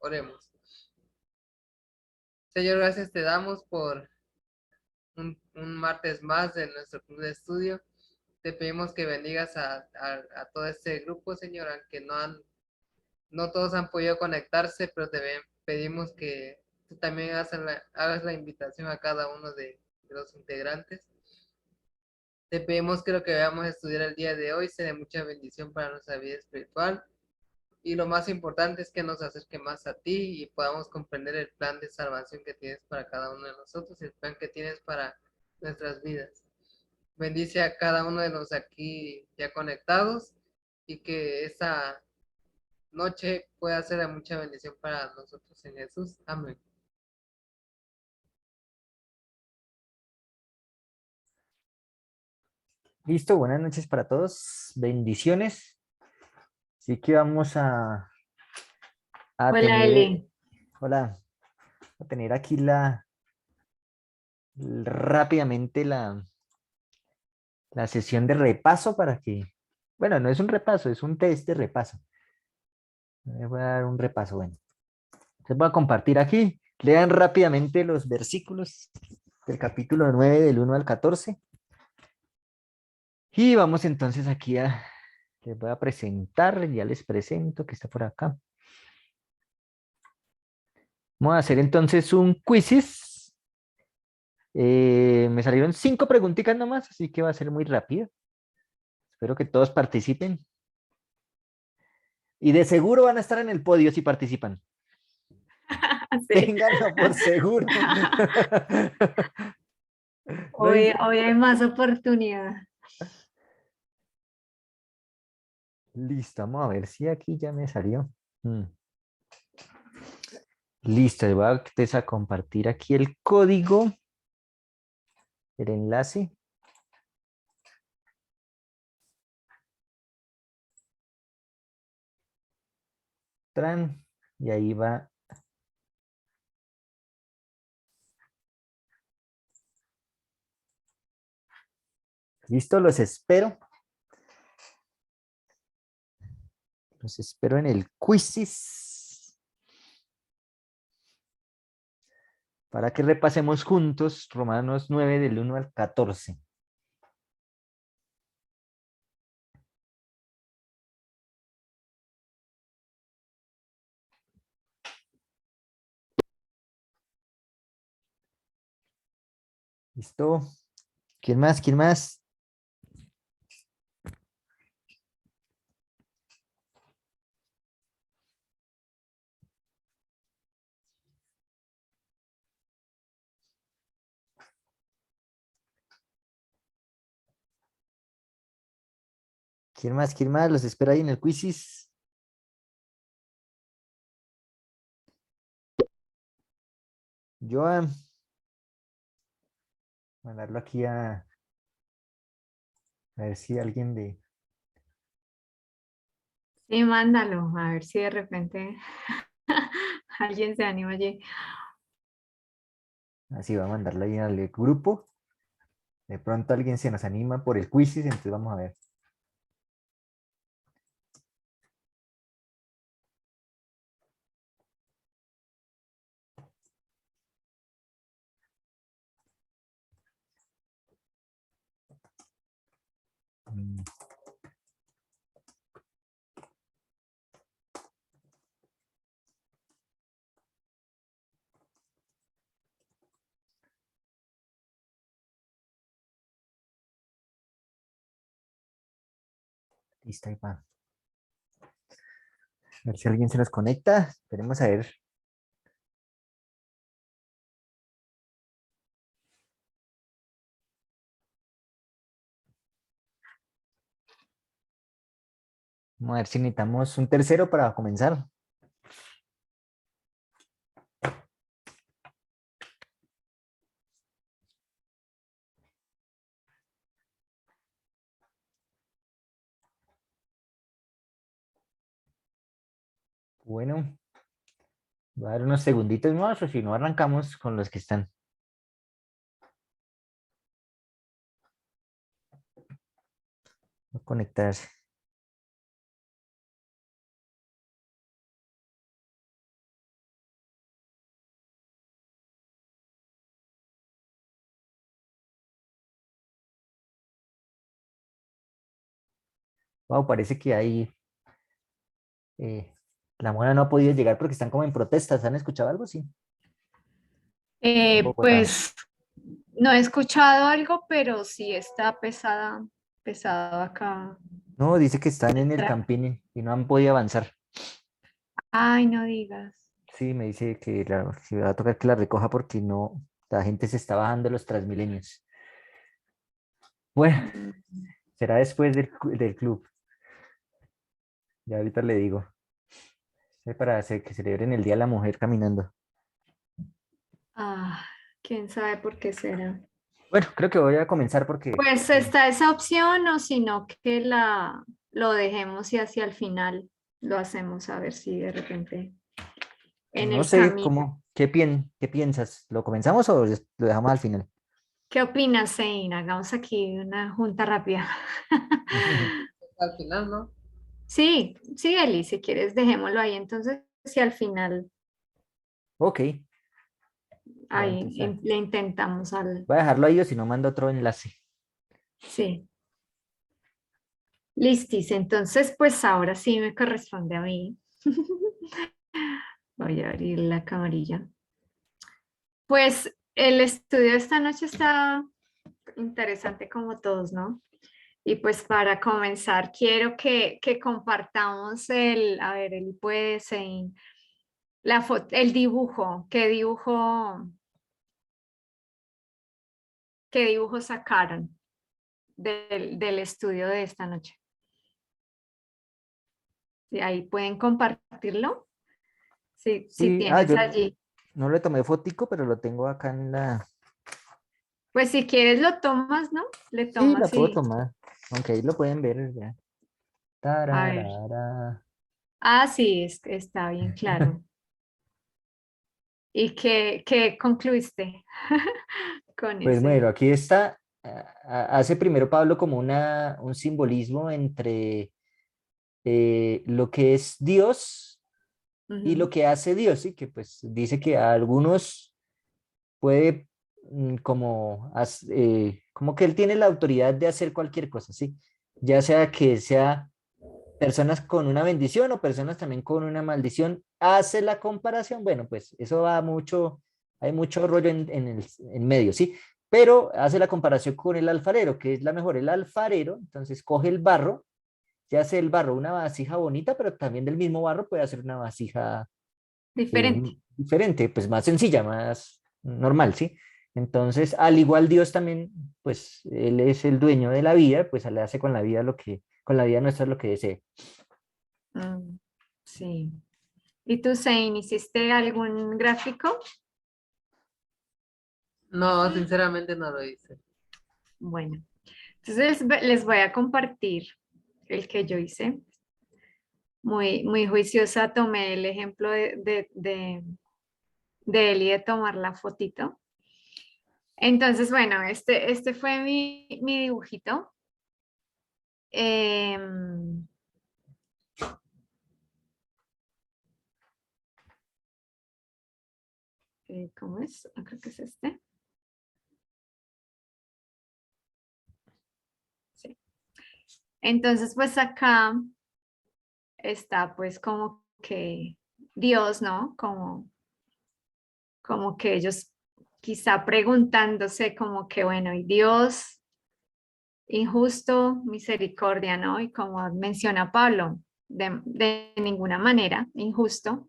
Oremos. Señor, gracias te damos por un martes más de nuestro club de estudio. Te pedimos que bendigas a todo este grupo, Señor, aunque no todos han podido conectarse, pero pedimos que tú también hagas la invitación a cada uno de los integrantes. Te pedimos que lo que vayamos a estudiar el día de hoy sea de mucha bendición para nuestra vida espiritual. Y lo más importante es que nos acerque más a ti y podamos comprender el plan de salvación que tienes para cada uno de nosotros y el plan que tienes para nuestras vidas. Bendice a cada uno de los aquí ya conectados y que esta noche pueda ser de mucha bendición para nosotros en Jesús. Amén. Listo, buenas noches para todos. Bendiciones. Así que vamos a Hola, tener, Eli. hola, a tener aquí rápidamente la sesión de repaso para que, bueno, no es un repaso, es un test de repaso. Les voy a dar un repaso, bueno. Les voy a compartir aquí. Lean rápidamente los versículos del capítulo 9 del 1 al 14. Y vamos entonces aquí les voy a presentar, ya les presento que está por acá. Vamos a hacer entonces un quizzes. Me salieron 5 preguntitas nomás, así que va a ser muy rápido. Espero que todos participen. Y de seguro van a estar en el podio si participan. Sí. Ténganlo por seguro. No Hoy hay más oportunidad. Listo, vamos a ver si aquí ya me salió. Listo, les voy a compartir aquí el código, el enlace. Tran, y ahí va. Listo, los espero. Los espero en el quizzes. Para que repasemos juntos Romanos 9 del 1 al 14. ¿Listo? ¿Quién más? ¿Quién más? ¿Quién más? ¿Quién más? Los espero ahí en el quizzes. Joan. Mandarlo aquí a ver si alguien de... Sí, mándalo, a ver si de repente alguien se anima allí. Así va a mandarlo ahí al grupo. De pronto alguien se nos anima por el quizzes, entonces vamos a ver. Mm, Listo, ahí va. A ver si alguien se nos conecta. Esperemos a ver. Vamos a ver si necesitamos un tercero para comenzar. Bueno, voy a dar unos segunditos más o si no arrancamos con los que están. Voy a conectarse. Wow, parece que hay, la mona no ha podido llegar porque están como en protestas. ¿Han escuchado algo? Sí, en Bogotá. Pues no he escuchado algo, pero sí está pesado acá. No, dice que están El en el tráfico. Campín y no han podido avanzar. Ay, no digas. Sí, me dice que que va a tocar que la recoja porque no, la gente se está bajando los Transmilenios. Bueno, Mm. será después del club. Ya ahorita le digo. Para hacer que celebren el Día de la Mujer caminando. Ah, quién sabe por qué será. Bueno, creo que voy a comenzar porque Pues está esa opción, o sino que lo dejemos y hacia el final lo hacemos a ver si de repente en no el sé camino. cómo, qué piensas. ¿Lo comenzamos o lo dejamos al final? ¿Qué opinas, Zane? Hagamos aquí una junta rápida. Al final, ¿no? Sí, sí, Eli, si quieres, dejémoslo ahí. Entonces, si al final Ok, voy a ahí empezar. le intentamos al... Voy a dejarlo ahí o si no mando otro enlace. Sí, listis. Entonces, pues ahora sí me corresponde a mí. Voy a abrir la camarilla. Pues el estudio de esta noche está interesante como todos, ¿no? Y pues para comenzar, quiero que compartamos a ver, Eli puede ser la foto, el dibujo, qué dibujo sacaron del estudio de esta noche. Sí, ahí pueden compartirlo, si Sí, tienes yo allí. no le tomé fotico, pero lo tengo acá Pues si quieres lo tomas, ¿no? Le Sí, la tomas puedo y, tomar. Aunque ahí lo pueden ver ya. a ver. Tararara. Ah, sí, está bien claro. ¿Y qué concluiste con Pues bueno, ese? aquí está. Hace primero Pablo como un simbolismo entre lo que es Dios y lo Ujú. que hace Dios, ¿sí? Que pues dice que a algunos puede como que él tiene la autoridad de hacer cualquier cosa, ¿sí? Ya sea que sea personas con una bendición o personas también con una maldición. Hace la comparación, bueno, pues eso va mucho, hay mucho rollo en medio, ¿sí? Pero hace la comparación con el alfarero, que es la mejor. El alfarero, entonces coge el barro, ya hace el barro una vasija bonita, pero también del mismo barro puede hacer una vasija Diferente. diferente, pues más sencilla, más normal, ¿sí? Entonces, al igual Dios también, pues Él es el dueño de la vida, pues le hace con la vida con la vida nuestra lo que desee. Mm, sí. ¿Y tú, Zane, hiciste algún gráfico? No, sinceramente no lo hice. Bueno, entonces les voy a compartir el que yo hice. Muy juiciosa, tomé el ejemplo de Eli de tomar la fotito. Entonces, bueno, este fue mi dibujito. Em, ¿Cómo es? Creo que es este. Sí. Entonces, pues acá está pues como que Dios, ¿no? Como que ellos quizá preguntándose como que, bueno, y Dios injusto, misericordia, ¿no? Y como menciona Pablo, de ninguna manera injusto,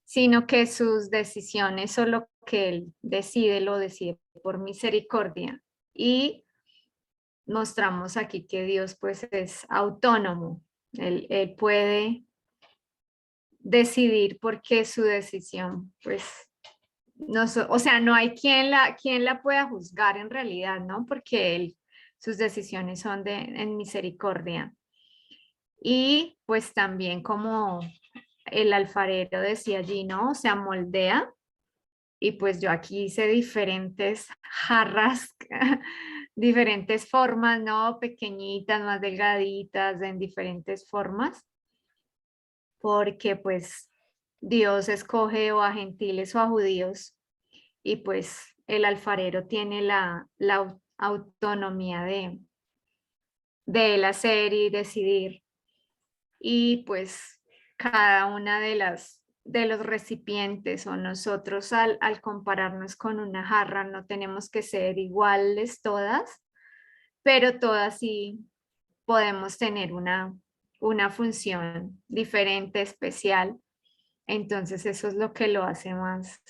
sino que sus decisiones o lo que él decide, lo decide por misericordia. Y mostramos aquí que Dios pues es autónomo, él puede decidir por qué su decisión pues no, o sea, no hay quien la pueda juzgar en realidad, ¿no? Porque sus decisiones son en misericordia. Y pues también como el alfarero decía allí, ¿no? O sea, moldea. Y pues yo aquí hice diferentes jarras, diferentes formas, ¿no? Pequeñitas, más delgaditas, en diferentes formas, porque pues Dios escoge o a gentiles o a judíos y pues el alfarero tiene la autonomía de él hacer y decidir. Y pues cada una de los recipientes o nosotros al compararnos con una jarra no tenemos que ser iguales todas, pero todas sí podemos tener una función diferente, especial. Entonces eso es lo que lo hace más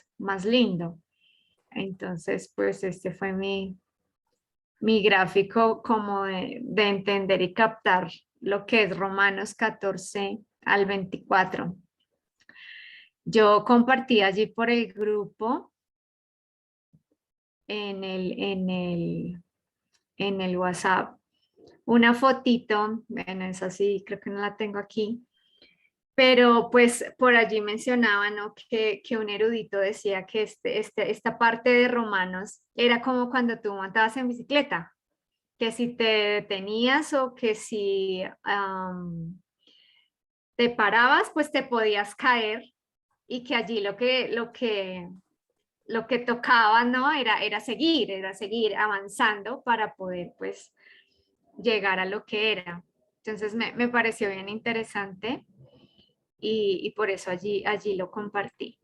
lindo. Entonces, pues este fue mi gráfico como de entender y captar lo que es Romanos 14 al 24. Yo compartí allí por el grupo en el WhatsApp una fotito, bueno, es así, creo que no la tengo aquí, pero pues por allí mencionaba, ¿no? que un erudito decía que esta parte de Romanos era como cuando tú montabas en bicicleta, que si te detenías o que si te parabas, pues te podías caer y que allí lo que tocaba, ¿no? Era seguir avanzando para poder pues llegar a lo que era. Entonces me pareció bien interesante y por eso allí lo compartí.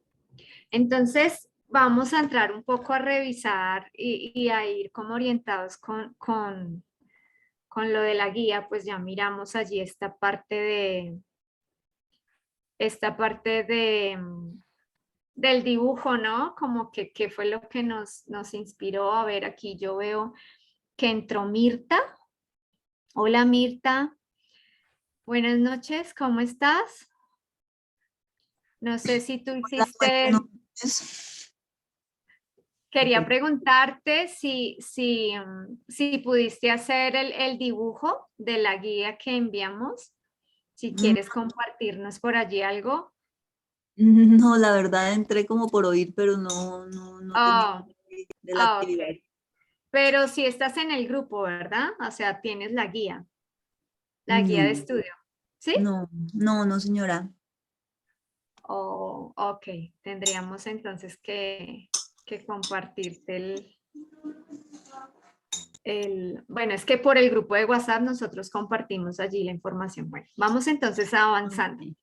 Entonces vamos a entrar un poco a revisar y a ir como orientados con lo de la guía, pues ya miramos allí esta parte del dibujo, ¿no? Como que qué fue lo que nos inspiró. A ver, aquí yo veo que entró Mirta. Hola Mirta, buenas noches, ¿cómo estás? No sé si tú Hola, buenas hiciste, noches. quería preguntarte si pudiste hacer el dibujo de la guía que enviamos, si Mm, quieres compartirnos por allí algo. No, la verdad entré como por oír, pero no tenía Oh, de la ok. actividad. Pero si estás en el grupo, ¿verdad? O sea, tienes la guía de No, estudio, ¿sí? no, señora. Oh, ok, tendríamos entonces que compartirte bueno, es que por el grupo de WhatsApp nosotros compartimos allí la información. Bueno, vamos entonces avanzando. Ok.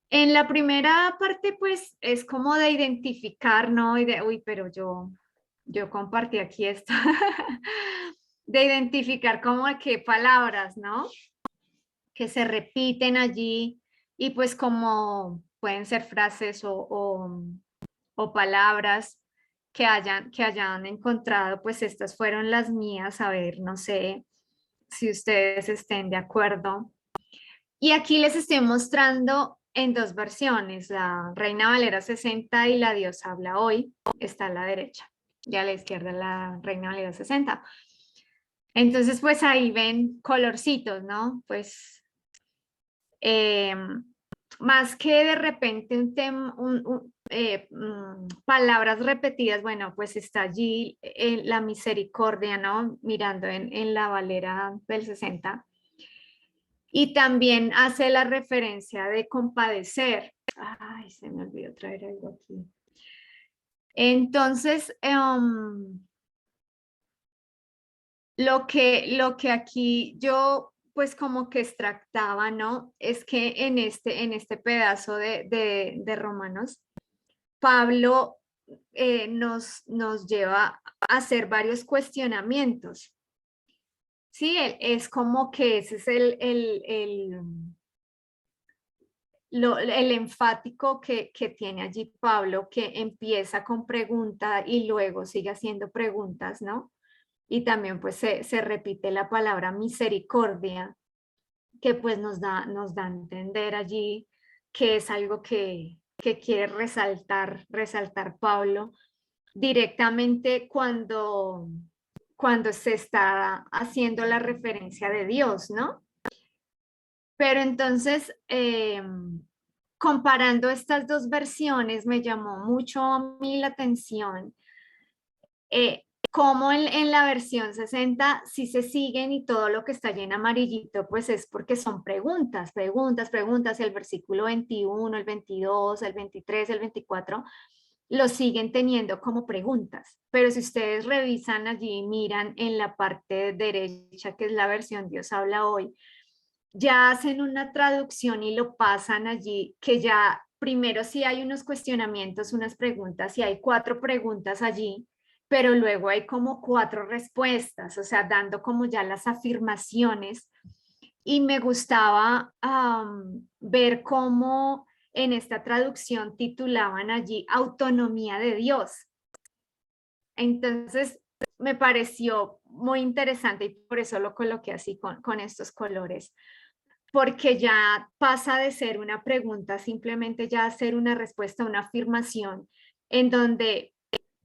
En la primera parte, pues, es como de identificar, ¿no? Uy, pero yo compartí aquí esto. De identificar como qué palabras, ¿no? Que se repiten allí y pues como pueden ser frases o palabras que hayan encontrado, pues estas fueron las mías, a ver, no sé si ustedes estén de acuerdo. Y aquí les estoy mostrando en dos versiones, la Reina Valera 60 y la Dios habla hoy, está a la derecha, y a la izquierda la Reina Valera 60. Entonces, pues ahí ven colorcitos, ¿no? Pues eh, más que de repente palabras repetidas, bueno, pues está allí la misericordia, ¿no? Mirando en la Valera del 60. Y también hace la referencia de compadecer. Ay, se me olvidó traer algo aquí. Entonces, lo que aquí yo pues como que extractaba, ¿no? Es que en este pedazo de Romanos, Pablo nos lleva a hacer varios cuestionamientos. Sí, es como que ese es el enfático que tiene allí Pablo, que empieza con pregunta y luego sigue haciendo preguntas, ¿no? Y también pues se repite la palabra misericordia, que pues nos da a entender allí que es algo que quiere resaltar Pablo directamente cuando se está haciendo la referencia de Dios, ¿no? Pero entonces, comparando estas dos versiones, me llamó mucho a mí la atención cómo en la versión 60 sí se siguen y todo lo que está allí en amarillito, pues es porque son preguntas, el versículo 21, el 22, el 23, el 24, lo siguen teniendo como preguntas. Pero si ustedes revisan allí y miran en la parte derecha, que es la versión Dios habla hoy, ya hacen una traducción y lo pasan allí, que ya primero sí hay unos cuestionamientos, unas preguntas, y hay 4 preguntas allí, pero luego hay como 4 respuestas, o sea, dando como ya las afirmaciones. Y me gustaba ver cómo en esta traducción titulaban allí autonomía de Dios. Entonces, me pareció muy interesante y por eso lo coloqué así con estos colores, porque ya pasa de ser una pregunta, simplemente ya ser una respuesta, una afirmación, en donde,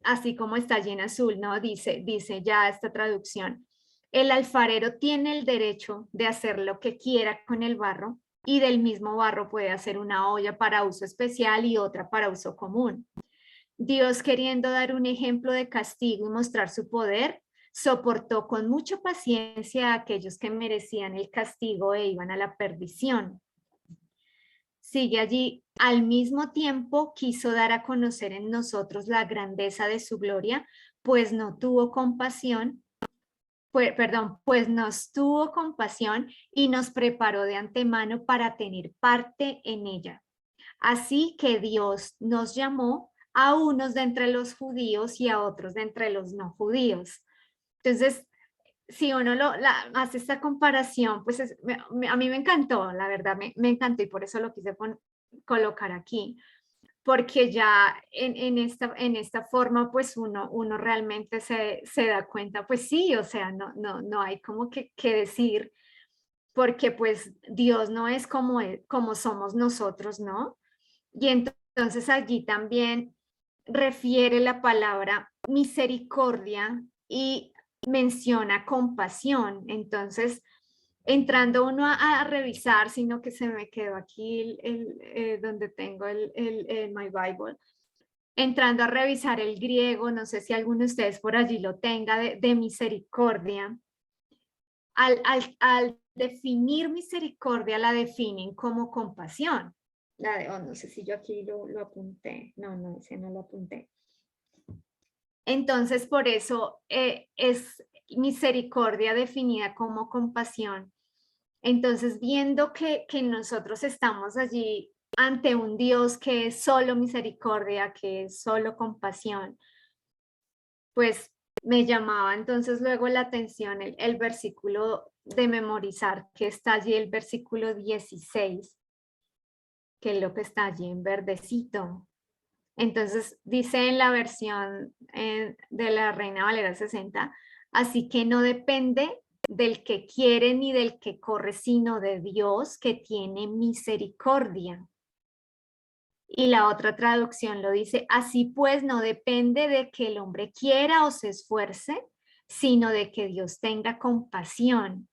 así como está allí en azul, ¿no? Dice ya esta traducción, el alfarero tiene el derecho de hacer lo que quiera con el barro y del mismo barro puede hacer una olla para uso especial y otra para uso común. Dios, queriendo dar un ejemplo de castigo y mostrar su poder, soportó con mucha paciencia a aquellos que merecían el castigo e iban a la perdición. Sigue allí, al mismo tiempo quiso dar a conocer en nosotros la grandeza de su gloria, pues no tuvo compasión, pues nos tuvo compasión y nos preparó de antemano para tener parte en ella. Así que Dios nos llamó a unos de entre los judíos y a otros de entre los no judíos. Entonces, si uno hace esta comparación, pues a mí me encantó, la verdad, me encantó y por eso lo quise colocar aquí, porque ya en esta forma, pues uno realmente se da cuenta, pues sí, o sea, no hay como que decir, porque pues Dios no es como somos nosotros, ¿no? Y entonces allí también refiere la palabra misericordia y menciona compasión. Entonces, entrando uno a revisar, sino que se me quedó aquí donde tengo el My Bible, entrando a revisar el griego, no sé si alguno de ustedes por allí lo tenga, de misericordia. Al definir misericordia, la definen como compasión. No sé si yo aquí lo apunté. No, ese no lo apunté. Entonces, por eso es misericordia definida como compasión. Entonces, viendo que nosotros estamos allí ante un Dios que es solo misericordia, que es solo compasión, pues me llamaba entonces luego la atención el versículo de memorizar, que está allí el versículo 16, que es lo que está allí en verdecito. Entonces dice en la versión de la Reina Valera 60, así que no depende del que quiere ni del que corre, sino de Dios que tiene misericordia. Y la otra traducción lo dice, así pues no depende de que el hombre quiera o se esfuerce, sino de que Dios tenga compasión.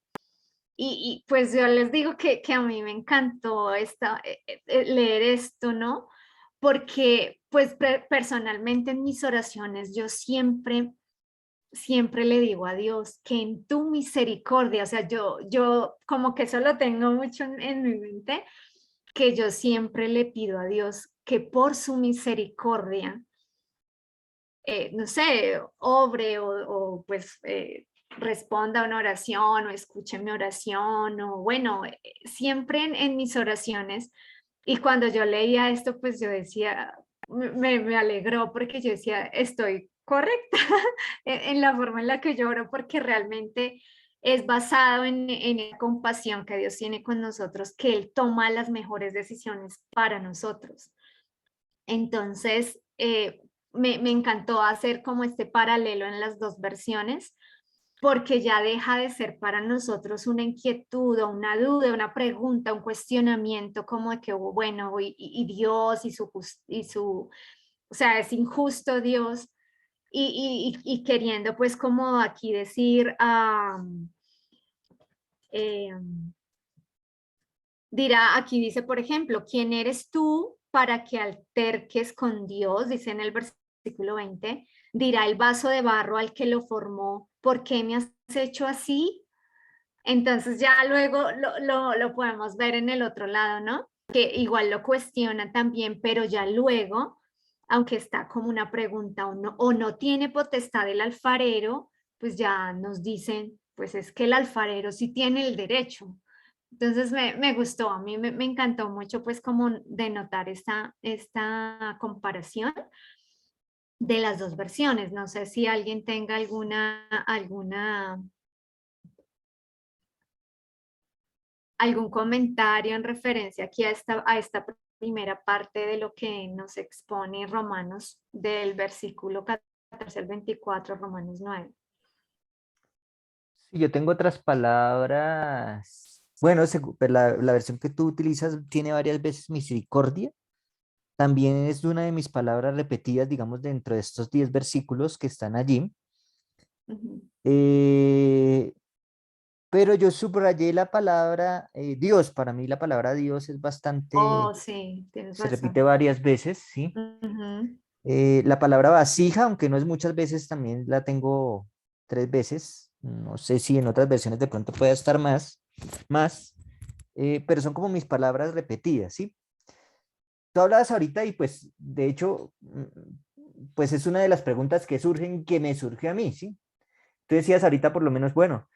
Y pues yo les digo que a mí me encantó leer esto, ¿no? Porque pues personalmente en mis oraciones yo siempre le digo a Dios que en tu misericordia, o sea, yo como que eso lo tengo mucho en mi mente, que yo siempre le pido a Dios que por su misericordia, no sé, obre o pues responda a una oración o escuche mi oración o bueno, siempre en mis oraciones. Y cuando yo leía esto, pues yo decía, me alegró porque yo decía, estoy correcta en la forma en la que yo oro porque realmente es basado en la compasión que Dios tiene con nosotros, que Él toma las mejores decisiones para nosotros. Entonces, me encantó hacer como este paralelo en las dos versiones, porque ya deja de ser para nosotros una inquietud o una duda, una pregunta, un cuestionamiento como de que, bueno, y Dios o sea, es injusto Dios, y queriendo pues como aquí decir, aquí dice, por ejemplo, ¿quién eres tú para que alterques con Dios? Dice en el versículo 20, dirá el vaso de barro al que lo formó, ¿por qué me has hecho así? Entonces ya luego lo podemos ver en el otro lado, ¿no? Que igual lo cuestiona también, pero ya luego aunque está como una pregunta o no tiene potestad el alfarero, pues ya nos dicen, pues es que el alfarero sí tiene el derecho. Entonces me gustó, a mí me encantó mucho pues como denotar esta comparación de las dos versiones. No sé si alguien tenga algún comentario en referencia aquí a esta primera parte de lo que nos expone Romanos del versículo 14 al 24, Romanos 9. Sí, yo tengo otras palabras. Bueno, pues la versión que tú utilizas tiene varias veces misericordia. También es una de mis palabras repetidas, digamos, dentro de estos 10 versículos que están allí. Ujú. Eh, pero yo subrayé la palabra Dios. Para mí la palabra Dios es bastante, Oh, sí, tienes se repite razón. varias veces, ¿sí? Ujú. La palabra vasija, aunque no es muchas veces, también la tengo 3 veces. No sé si en otras versiones de pronto pueda estar más, pero son como mis palabras repetidas, ¿sí? Tú hablabas ahorita y pues, de hecho, pues es una de las preguntas que surgen, que me surgió a mí, ¿sí? Tú decías ahorita por lo menos, bueno,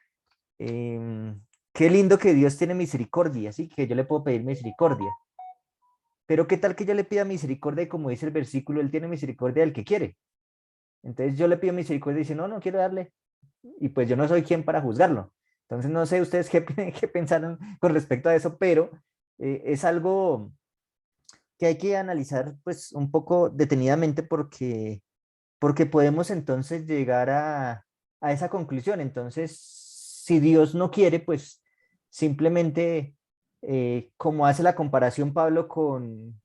qué lindo que Dios tiene misericordia, ¿sí? Que yo le puedo pedir misericordia. Pero qué tal que yo le pida misericordia y como dice el versículo, Él tiene misericordia del que quiere. Entonces yo le pido misericordia y dice, no, no quiero darle. Y pues yo no soy quien para juzgarlo. Entonces no sé ustedes qué, qué pensaron con respecto a eso, pero es algo que hay que analizar pues un poco detenidamente porque podemos entonces llegar a esa conclusión. Entonces, si Dios no quiere, pues simplemente, como hace la comparación Pablo con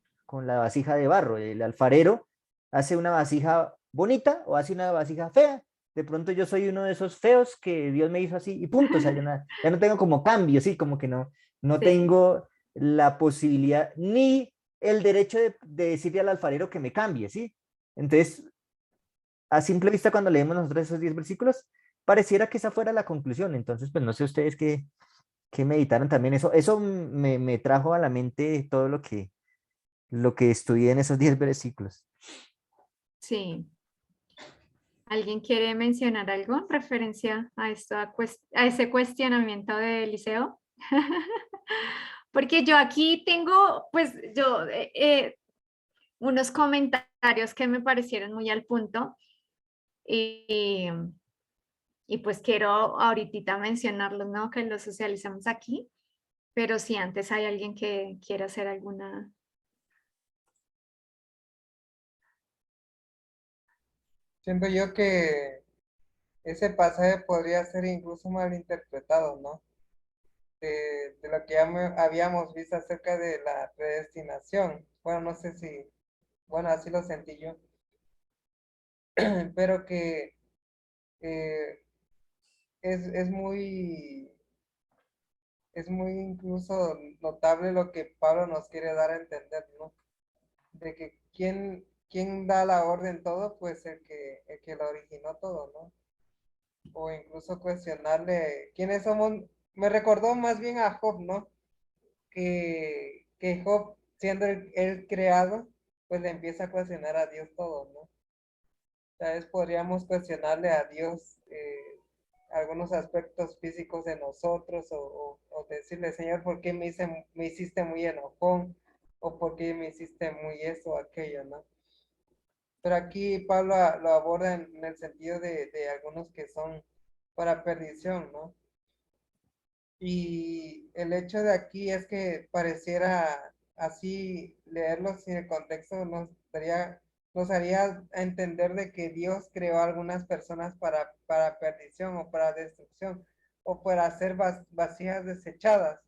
la vasija de barro, el alfarero hace una vasija bonita o hace una vasija fea. De pronto yo soy uno de esos feos que Dios me hizo así y punto. O sea, ya no tengo como cambio, sí, como que no Sí, tengo la posibilidad ni el derecho de decirle al alfarero que me cambie, ¿sí? Entonces, a simple vista, cuando leemos nosotros esos 10 versículos, pareciera que esa fuera la conclusión. Entonces, pues no sé ustedes qué meditaron también. Eso me trajo a la mente todo lo que estudié en esos 10 versículos. sí. ¿Alguien quiere mencionar algo en referencia a, a ese cuestionamiento de Eliseo? Porque yo aquí tengo, pues unos comentarios que me parecieron muy al punto y, y pues quiero ahorita mencionarlos, ¿no? Que los socializamos aquí, pero si antes hay alguien que quiera hacer alguna... Siento yo que ese pasaje podría ser incluso malinterpretado, ¿no? De lo que ya habíamos visto acerca de la predestinación. Bueno, no sé si, bueno, así lo sentí yo, pero que eh, es es muy incluso notable lo que Pablo nos quiere dar a entender, ¿no? De que quién da la orden todo, pues el que lo originó todo, ¿no? O incluso cuestionarle quiénes somos. Me recordó más bien a Job, ¿no? Que Job, siendo el creado, pues le empieza a cuestionar a Dios todo, ¿no? Tal vez podríamos cuestionarle a Dios algunos aspectos físicos de nosotros o decirle, Señor, ¿por qué me hiciste muy enojón? ¿O por qué me hiciste muy esto o aquello, ¿no? Pero aquí Pablo lo aborda en el sentido de algunos que son para perdición, ¿no? Y el hecho de aquí es que pareciera así leerlo sin el contexto nos haría entender de que Dios creó a algunas personas para perdición o para destrucción o para ser vasijas desechadas.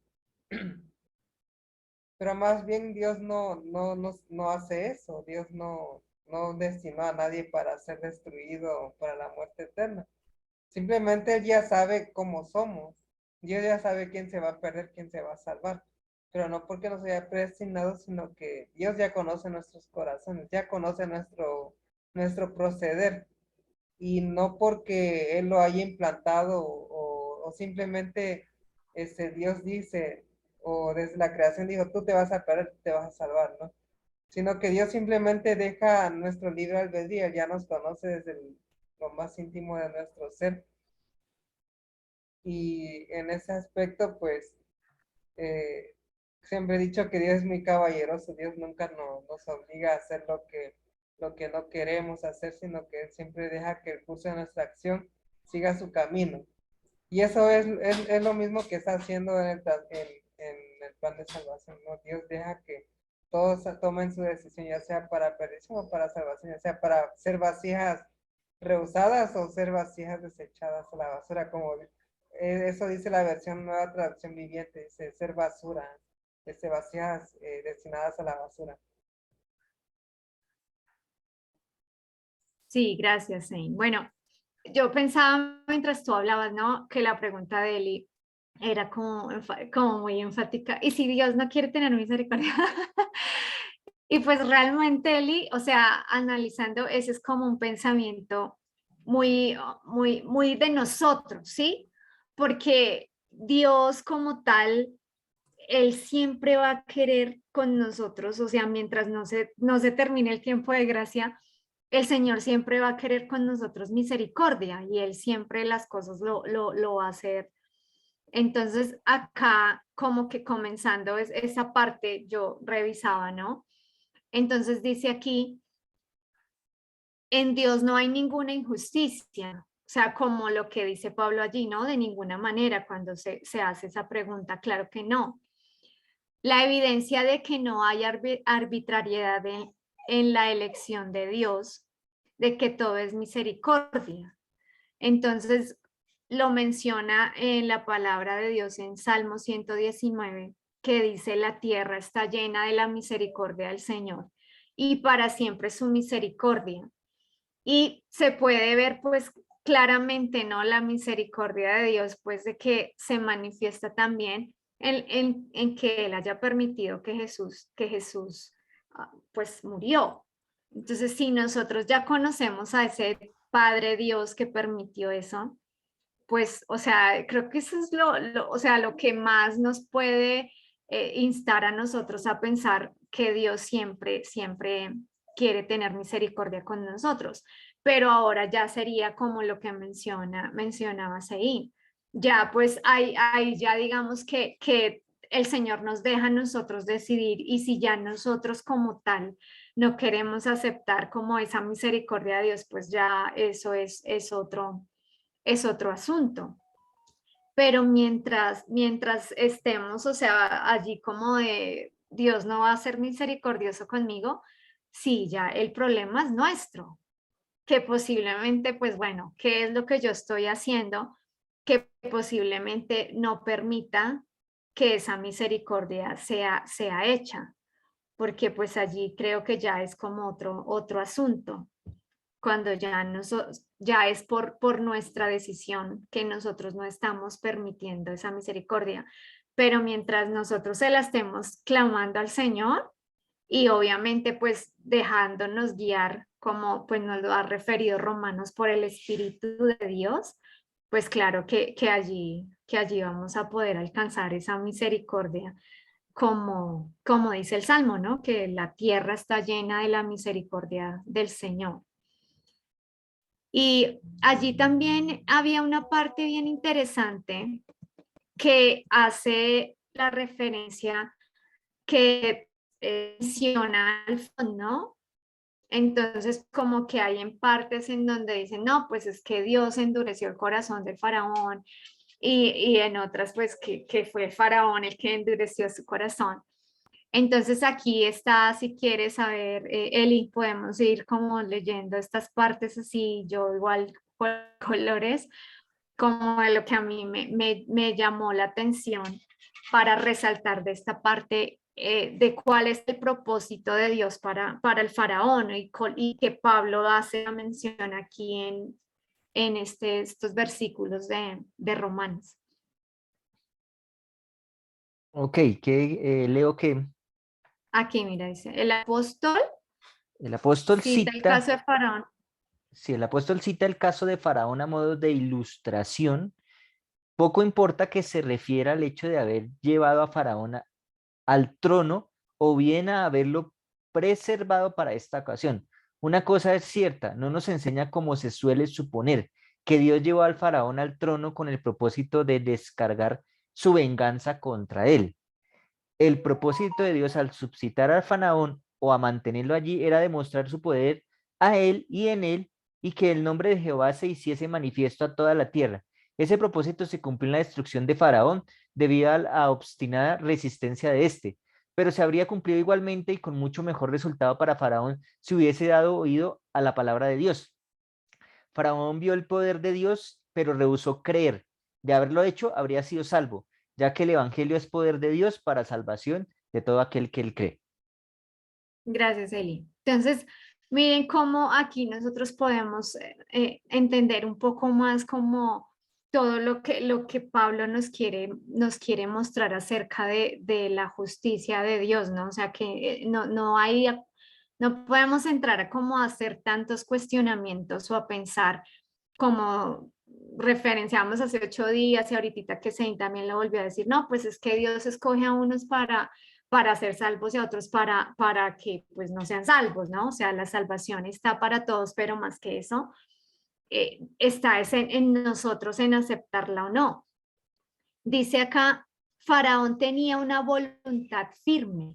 Pero más bien Dios no hace eso. Dios no destinó a nadie para ser destruido o para la muerte eterna. Simplemente Él ya sabe cómo somos. Dios ya sabe quién se va a perder, quién se va a salvar. Pero no porque nos haya predestinado, sino que Dios ya conoce nuestros corazones, ya conoce nuestro proceder. Y no porque Él lo haya implantado o simplemente Dios dice, o desde la creación dijo, tú te vas a perder, te vas a salvar, ¿no? sino que Dios simplemente deja nuestro libre albedrío. Él ya nos conoce desde lo más íntimo de nuestro ser. Y en ese aspecto, pues, eh, siempre he dicho que Dios es muy caballeroso. Dios nunca nos obliga a hacer lo que no queremos hacer, sino que Él siempre deja que el curso de nuestra acción siga su camino. Y eso es lo mismo que está haciendo en el plan de salvación, ¿no? Dios deja que todos tomen su decisión, ya sea para perdición o para salvación, ya sea para ser vasijas reusadas o ser vasijas desechadas a la basura, como eso dice la versión Nueva Traducción Viviente, dice ser basura, vasijas destinadas a la basura. Sí, gracias, Zane. Bueno, yo pensaba mientras tú hablabas, ¿no? Que la pregunta de Eli era como, como muy enfática. ¿Y si Dios no quiere tener misericordia? Y pues realmente, Eli, o sea, analizando, ese es como un pensamiento muy de nosotros, ¿sí? Porque Dios como tal, Él siempre va a querer con nosotros, o sea, mientras no se termine el tiempo de gracia, el Señor siempre va a querer con nosotros misericordia y Él siempre las cosas lo va a hacer. Entonces, acá como que comenzando esa parte, yo revisaba, ¿no? Entonces dice aquí, en Dios no hay ninguna injusticia, o sea, como lo que dice Pablo allí, ¿no? De ninguna manera cuando se hace esa pregunta, claro que no. La evidencia de que no hay arbitrariedad en la elección de Dios, de que todo es misericordia. Entonces, lo menciona en la palabra de Dios en Salmo 119, que dice, la tierra está llena de la misericordia del Señor y para siempre su misericordia. Y se puede ver pues claramente, ¿no? La misericordia de Dios, pues de que se manifiesta también en que Él haya permitido que Jesús pues murió. Entonces, si nosotros ya conocemos a ese Padre Dios que permitió eso, pues, o sea, creo que eso es o sea, lo que más nos puede instar a nosotros a pensar que Dios siempre quiere tener misericordia con nosotros. Pero ahora ya sería como lo que mencionaba Seí. Ya pues hay ya digamos que el Señor nos deja a nosotros decidir y si ya nosotros como tal no queremos aceptar como esa misericordia de Dios, pues ya eso es otro asunto. Pero mientras estemos, o sea, allí como de Dios no va a ser misericordioso conmigo, sí, ya el problema es nuestro, que posiblemente, pues bueno, ¿qué es lo que yo estoy haciendo que posiblemente no permita que esa misericordia sea hecha? Porque pues allí creo que ya es como otro asunto cuando ya es por nuestra decisión que nosotros no estamos permitiendo esa misericordia. Pero mientras nosotros se la estemos clamando al Señor y obviamente pues dejándonos guiar como pues nos lo ha referido Romanos por el Espíritu de Dios, pues claro que allí vamos a poder alcanzar esa misericordia como dice el Salmo, ¿no? Que la tierra está llena de la misericordia del Señor. Y allí también había una parte bien interesante que hace la referencia que menciona al fondo. Entonces, como que hay en partes en donde dicen, no, pues es que Dios endureció el corazón del faraón y en otras, pues que fue el faraón el que endureció su corazón. Entonces aquí está, si quieres saber, Eli, podemos ir como leyendo estas partes así, yo igual con colores, como de lo que a mí me llamó la atención para resaltar de esta parte de cuál es el propósito de Dios para el faraón y que Pablo hace la mención aquí en estos versículos de Romanos. Ok, que leo que Aquí, mira, dice, el apóstol el apóstol cita el caso cita, de Faraón. si el apóstol cita el caso de Faraón a modo de ilustración, poco importa que se refiera al hecho de haber llevado a Faraón al trono o bien a haberlo preservado para esta ocasión. Una cosa es cierta, no nos enseña como se suele suponer, que Dios llevó al faraón al trono con el propósito de descargar su venganza contra él. El propósito de Dios al suscitar al faraón o a mantenerlo allí era demostrar su poder a él y en él, y que el nombre de Jehová se hiciese manifiesto a toda la tierra. Ese propósito se cumplió en la destrucción de Faraón debido a la obstinada resistencia de éste, pero se habría cumplido igualmente y con mucho mejor resultado para Faraón si hubiese dado oído a la palabra de Dios. Faraón vio el poder de Dios, pero rehusó creer. De haberlo hecho, habría sido salvo, ya que el evangelio es poder de Dios para salvación de todo aquel que él cree. Gracias, Eli. Entonces, miren cómo aquí nosotros podemos entender un poco más como todo lo que Pablo nos quiere mostrar acerca de la justicia de Dios, ¿no? O sea, que no podemos entrar a como a hacer tantos cuestionamientos o a pensar como referenciamos hace 8 días y ahorita que Sein también lo volvió a decir, no, pues es que Dios escoge a unos para ser salvos y a otros para que pues no sean salvos, ¿no? O sea, la salvación está para todos, pero más que eso, está es en nosotros en aceptarla o no. Dice acá, Faraón tenía una voluntad firme.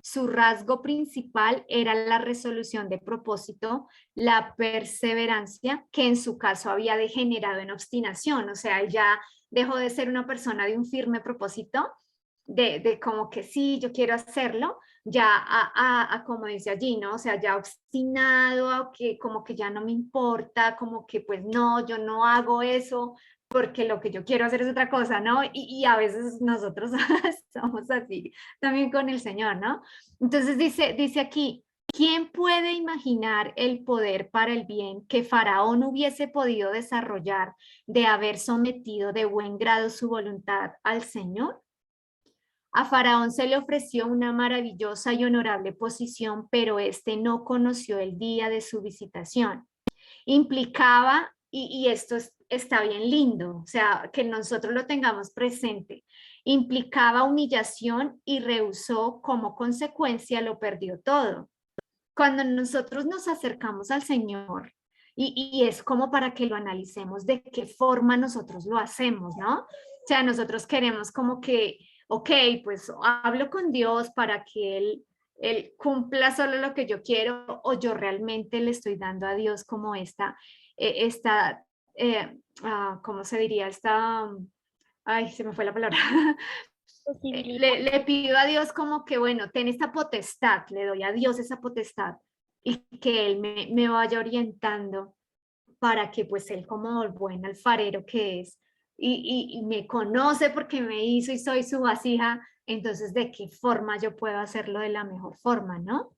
Su rasgo principal era la resolución de propósito, la perseverancia, que en su caso había degenerado en obstinación, o sea, ya dejó de ser una persona de un firme propósito, de como que sí, yo quiero hacerlo, ya a como dice allí, ¿no? O sea, ya obstinado, a que como que ya no me importa, como que pues no, yo no hago eso, porque lo que yo quiero hacer es otra cosa, ¿no? Y a veces nosotros somos así también con el Señor, ¿no? Entonces dice aquí, ¿quién puede imaginar el poder para el bien que Faraón hubiese podido desarrollar de haber sometido de buen grado su voluntad al Señor? A Faraón se le ofreció una maravillosa y honorable posición, pero este no conoció el día de su visitación. Implicaba, y esto está bien lindo, o sea, que nosotros lo tengamos presente, implicaba humillación y rehusó, como consecuencia lo perdió todo. Cuando nosotros nos acercamos al Señor, y es como para que lo analicemos de qué forma nosotros lo hacemos, ¿no? O sea, nosotros queremos como que, ok, pues hablo con Dios para que Él cumpla solo lo que yo quiero, o yo realmente le estoy dando a Dios como esta ¿cómo se diría? Ay, se me fue la palabra. Le pido a Dios como que, bueno, ten esta potestad, le doy a Dios esa potestad y que Él me vaya orientando para que pues Él como el buen alfarero que es y me conoce porque me hizo y soy su vasija, entonces de qué forma yo puedo hacerlo de la mejor forma, ¿no?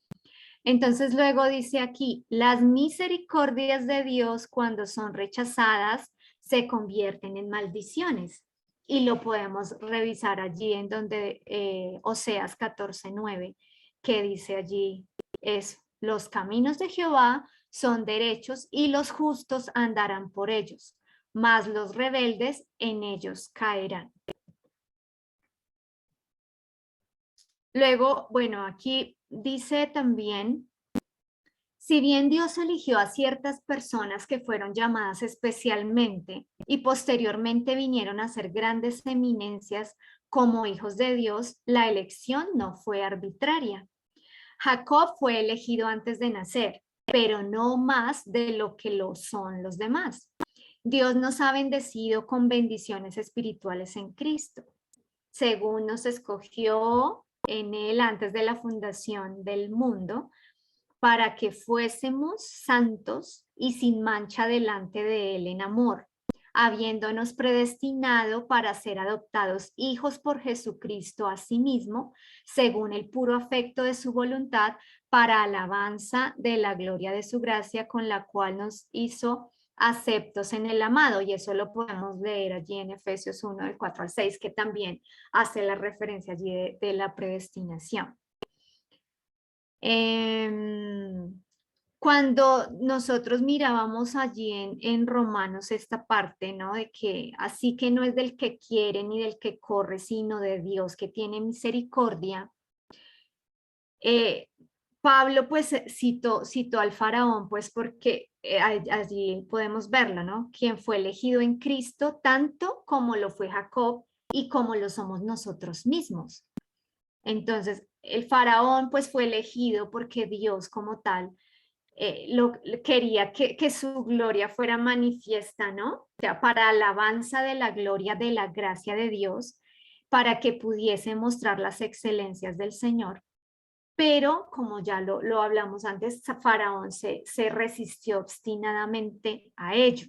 Entonces luego dice aquí, las misericordias de Dios cuando son rechazadas se convierten en maldiciones. Y lo podemos revisar allí en donde Oseas 14:9, que dice allí, es los caminos de Jehová son derechos y los justos andarán por ellos, mas los rebeldes en ellos caerán. Luego, bueno, aquí dice también, si bien Dios eligió a ciertas personas que fueron llamadas especialmente y posteriormente vinieron a ser grandes eminencias como hijos de Dios, la elección no fue arbitraria. Jacob fue elegido antes de nacer, pero no más de lo que lo son los demás. Dios nos ha bendecido con bendiciones espirituales en Cristo, según nos escogió en Él antes de la fundación del mundo, para que fuésemos santos y sin mancha delante de Él en amor, habiéndonos predestinado para ser adoptados hijos por Jesucristo a sí mismo, según el puro afecto de su voluntad, para alabanza de la gloria de su gracia, con la cual nos hizo aceptos en el amado. Y eso lo podemos leer allí en Efesios 1, del 4 al 6, que también hace la referencia allí de la predestinación. Cuando nosotros mirábamos allí en Romanos esta parte, ¿no? De que así que no es del que quiere ni del que corre, sino de Dios que tiene misericordia. Pablo pues citó al faraón pues porque allí podemos verlo, ¿no? Quien fue elegido en Cristo tanto como lo fue Jacob y como lo somos nosotros mismos. Entonces, el faraón pues fue elegido porque Dios como tal quería que su gloria fuera manifiesta, ¿no? O sea, para alabanza de la gloria de la gracia de Dios, para que pudiese mostrar las excelencias del Señor. Pero, como ya lo hablamos antes, Faraón se resistió obstinadamente a ello.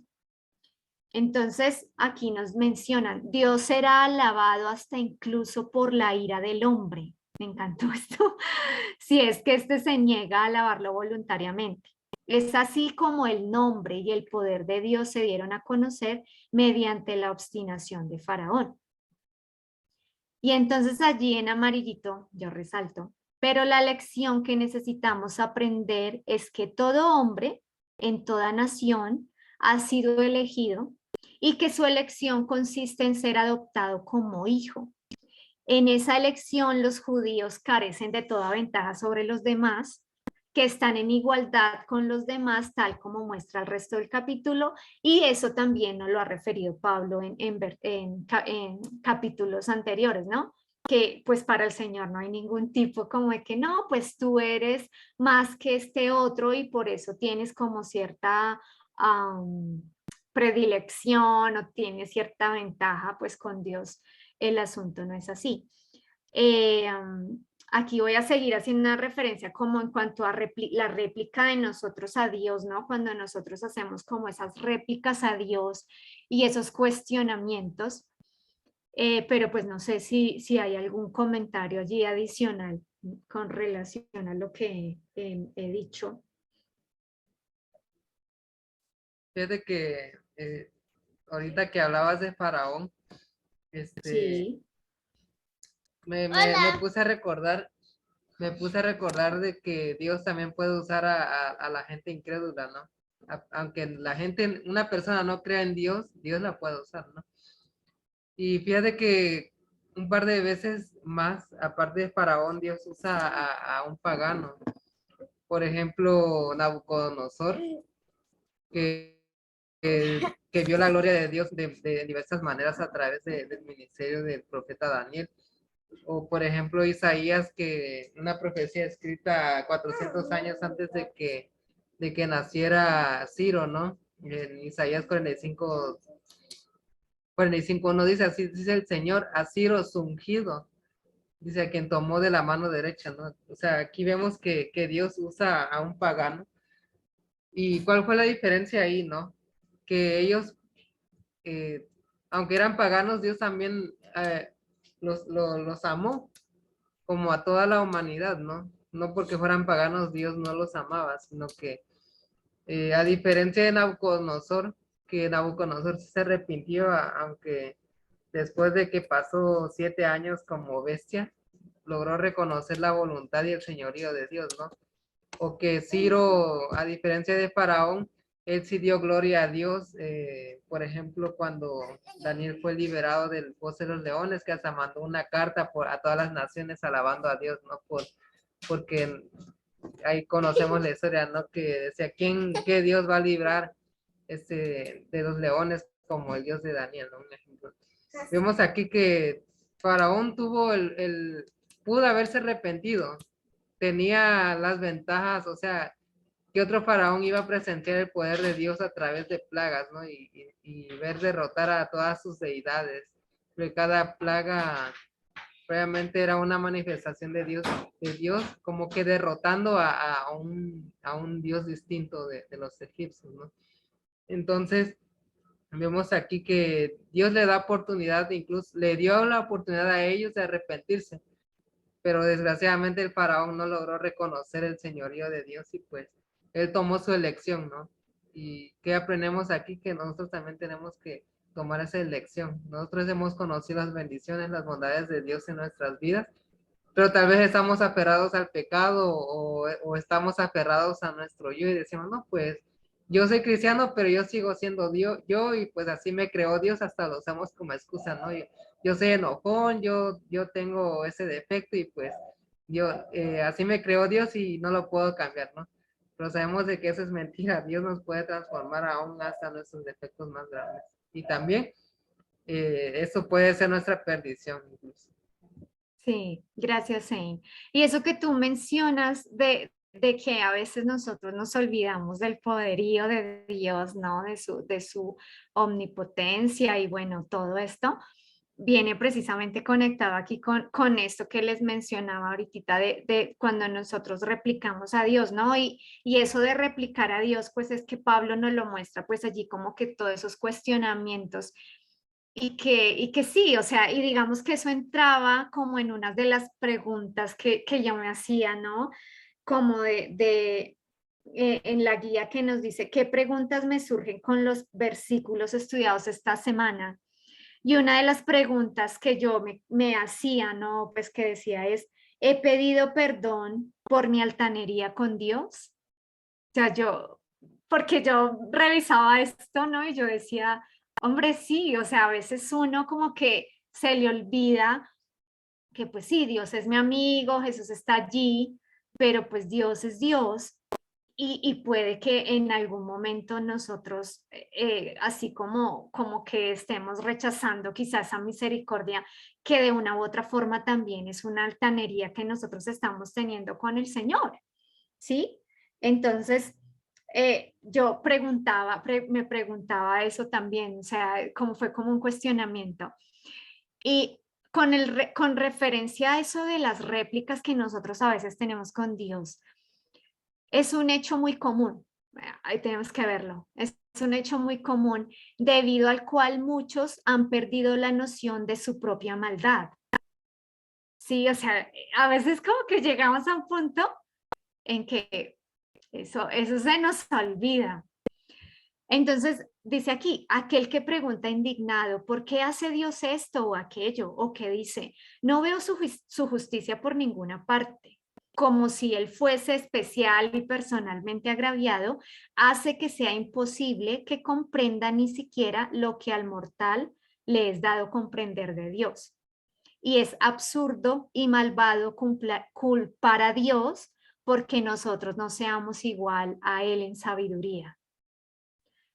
Entonces, aquí nos mencionan, Dios será alabado hasta incluso por la ira del hombre. Me encantó esto. Si es que este se niega a alabarlo voluntariamente. Es así como el nombre y el poder de Dios se dieron a conocer mediante la obstinación de Faraón. Y entonces allí en amarillito yo resalto, pero la lección que necesitamos aprender es que todo hombre en toda nación ha sido elegido y que su elección consiste en ser adoptado como hijo. En esa elección los judíos carecen de toda ventaja sobre los demás, que están en igualdad con los demás, tal como muestra el resto del capítulo, y eso también nos lo ha referido Pablo en capítulos anteriores, ¿no? Que pues para el Señor no hay ningún tipo como de que no, pues tú eres más que este otro y por eso tienes como cierta predilección o tienes cierta ventaja pues con Dios. El asunto no es así. Aquí voy a seguir haciendo una referencia como en cuanto a la réplica de nosotros a Dios, ¿no? Cuando nosotros hacemos como esas réplicas a Dios y esos cuestionamientos, pero pues no sé si hay algún comentario allí adicional con relación a lo que he dicho. Fíjate que ahorita que hablabas de Faraón, Sí. me puse a recordar, de que Dios también puede usar a la gente incrédula, ¿no? Aunque la gente, una persona no crea en Dios, Dios la puede usar, ¿no? Y fíjate que un par de veces más, aparte de Faraón, Dios usa a un pagano. Por ejemplo, Nabucodonosor, que, que vio la gloria de Dios de diversas maneras a través del ministerio del profeta Daniel. O por ejemplo Isaías, que una profecía escrita 400 años antes de que naciera Ciro, ¿no? En Isaías 45:1 dice, así dice el Señor, a Ciro su ungido, dice a quien tomó de la mano derecha, ¿no? O sea, aquí vemos que Dios usa a un pagano. ¿Y cuál fue la diferencia ahí, no? Que ellos, eh, aunque eran paganos, Dios también los amó, como a toda la humanidad, ¿no? No porque fueran paganos, Dios no los amaba, sino que a diferencia de Nabucodonosor, que Nabucodonosor sí se arrepintió, aunque después de que pasó 7 años como bestia, logró reconocer la voluntad y el señorío de Dios, ¿no? O que Ciro, a diferencia de Faraón, él sí dio gloria a Dios, por ejemplo, cuando Daniel fue liberado del foso de los leones, que hasta mandó una carta a todas las naciones alabando a Dios, ¿no? Porque ahí conocemos la historia, ¿no? Que decía, ¿qué Dios va a librar de los leones como el Dios de Daniel, ¿no? Un ejemplo. Vemos aquí que Faraón pudo haberse arrepentido, tenía las ventajas, o sea, que otro faraón iba a presenciar el poder de Dios a través de plagas, ¿no? Y ver derrotar a todas sus deidades. Porque cada plaga realmente era una manifestación de Dios como que derrotando a un Dios distinto de los egipcios, ¿no? Entonces, vemos aquí que Dios le da oportunidad, incluso le dio la oportunidad a ellos de arrepentirse, pero desgraciadamente el faraón no logró reconocer el señorío de Dios y pues él tomó su elección, ¿no? ¿Y qué aprendemos aquí? Que nosotros también tenemos que tomar esa elección. Nosotros hemos conocido las bendiciones, las bondades de Dios en nuestras vidas, pero tal vez estamos aferrados al pecado o estamos aferrados a nuestro yo y decimos, no, pues yo soy cristiano, pero yo sigo siendo Dios, yo y pues así me creó Dios, hasta lo usamos como excusa, ¿no? Yo soy enojón, yo tengo ese defecto y pues así me creó Dios y no lo puedo cambiar, ¿no? Pero sabemos de que eso es mentira. Dios nos puede transformar aún hasta nuestros defectos más graves. Y también eso puede ser nuestra perdición incluso. Sí, gracias, Zane. Y eso que tú mencionas de que a veces nosotros nos olvidamos del poderío de Dios, ¿no? De su omnipotencia y bueno, todo esto viene precisamente conectado aquí con esto que les mencionaba ahorita de cuando nosotros replicamos a Dios, ¿no? Y eso de replicar a Dios, pues es que Pablo nos lo muestra, pues allí como que todos esos cuestionamientos y que sí, o sea, y digamos que eso entraba como en una de las preguntas que yo me hacía, ¿no? Como en la guía que nos dice, ¿qué preguntas me surgen con los versículos estudiados esta semana? Y una de las preguntas que yo me hacía, ¿no? Pues que decía es, ¿he pedido perdón por mi altanería con Dios? O sea, porque yo revisaba esto, ¿no? Y yo decía, hombre, sí, o sea, a veces uno como que se le olvida que pues sí, Dios es mi amigo, Jesús está allí, pero pues Dios es Dios y puede que en algún momento nosotros, así como que estemos rechazando quizás esa misericordia, que de una u otra forma también es una altanería que nosotros estamos teniendo con el Señor, ¿sí? Entonces, yo me preguntaba eso también, o sea, como fue como un cuestionamiento. Y con referencia a eso de las réplicas que nosotros a veces tenemos con Dios, es un hecho muy común, ahí tenemos que verlo, es un hecho muy común debido al cual muchos han perdido la noción de su propia maldad. Sí, o sea, a veces como que llegamos a un punto en que eso se nos olvida. Entonces, dice aquí, aquel que pregunta indignado, ¿por qué hace Dios esto o aquello? O que dice, no veo su justicia por ninguna parte, como si él fuese especial y personalmente agraviado, hace que sea imposible que comprenda ni siquiera lo que al mortal le es dado comprender de Dios. Y es absurdo y malvado culpar a Dios porque nosotros no seamos igual a Él en sabiduría.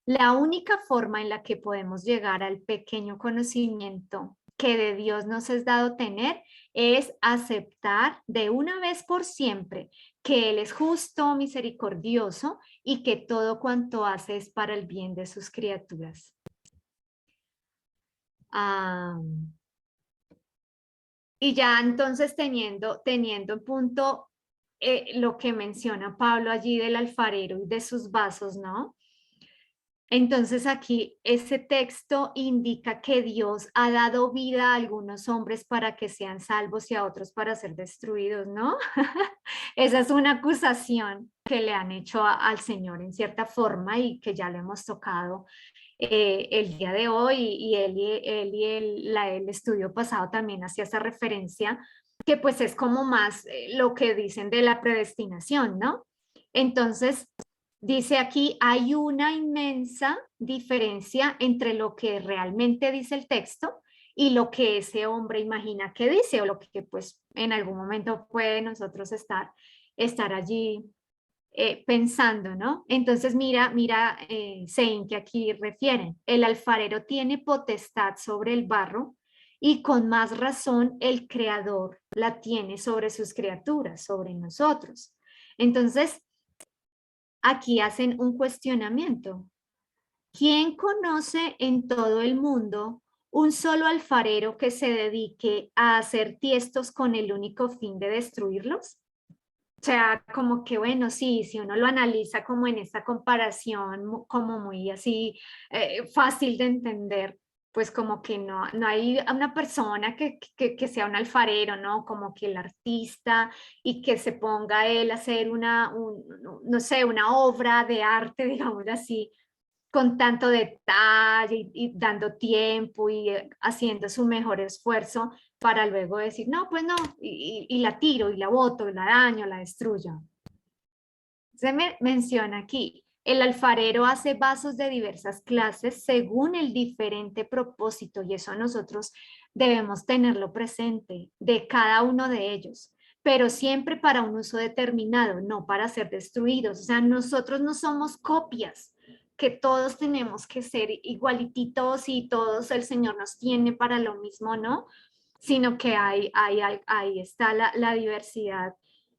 La única forma en la que podemos llegar al pequeño conocimiento que de Dios nos es dado tener es aceptar de una vez por siempre que Él es justo, misericordioso y que todo cuanto hace es para el bien de sus criaturas. Y ya entonces teniendo en punto lo que menciona Pablo allí del alfarero y de sus vasos, ¿no? Entonces aquí ese texto indica que Dios ha dado vida a algunos hombres para que sean salvos y a otros para ser destruidos, ¿no? Esa es una acusación que le han hecho al Señor en cierta forma y que ya lo hemos tocado el día de hoy y el estudio pasado también hacía esa referencia, que pues es como más lo que dicen de la predestinación, ¿no? Entonces, dice aquí, hay una inmensa diferencia entre lo que realmente dice el texto y lo que ese hombre imagina que dice o lo que pues en algún momento puede nosotros estar allí pensando, ¿no? Entonces mira, Sein, que aquí refieren, el alfarero tiene potestad sobre el barro y con más razón el creador la tiene sobre sus criaturas, sobre nosotros. Entonces, aquí hacen un cuestionamiento. ¿Quién conoce en todo el mundo un solo alfarero que se dedique a hacer tiestos con el único fin de destruirlos? O sea, como que bueno, sí, si uno lo analiza como en esta comparación, como muy así fácil de entender, pues como que no hay una persona que sea un alfarero, ¿no? Como que el artista y que se ponga él a hacer no sé, una obra de arte, digamos así, con tanto detalle y dando tiempo y haciendo su mejor esfuerzo para luego decir, no, pues no, y la tiro, y la boto, y la daño, la destruyo. Se menciona aquí, el alfarero hace vasos de diversas clases según el diferente propósito, y eso nosotros debemos tenerlo presente de cada uno de ellos. pero siempre para un uso determinado, no para ser destruidos. O sea, nosotros no somos copias, que todos tenemos que ser igualititos y todos el Señor nos tiene para lo mismo, ¿no? Sino que ahí está la diversidad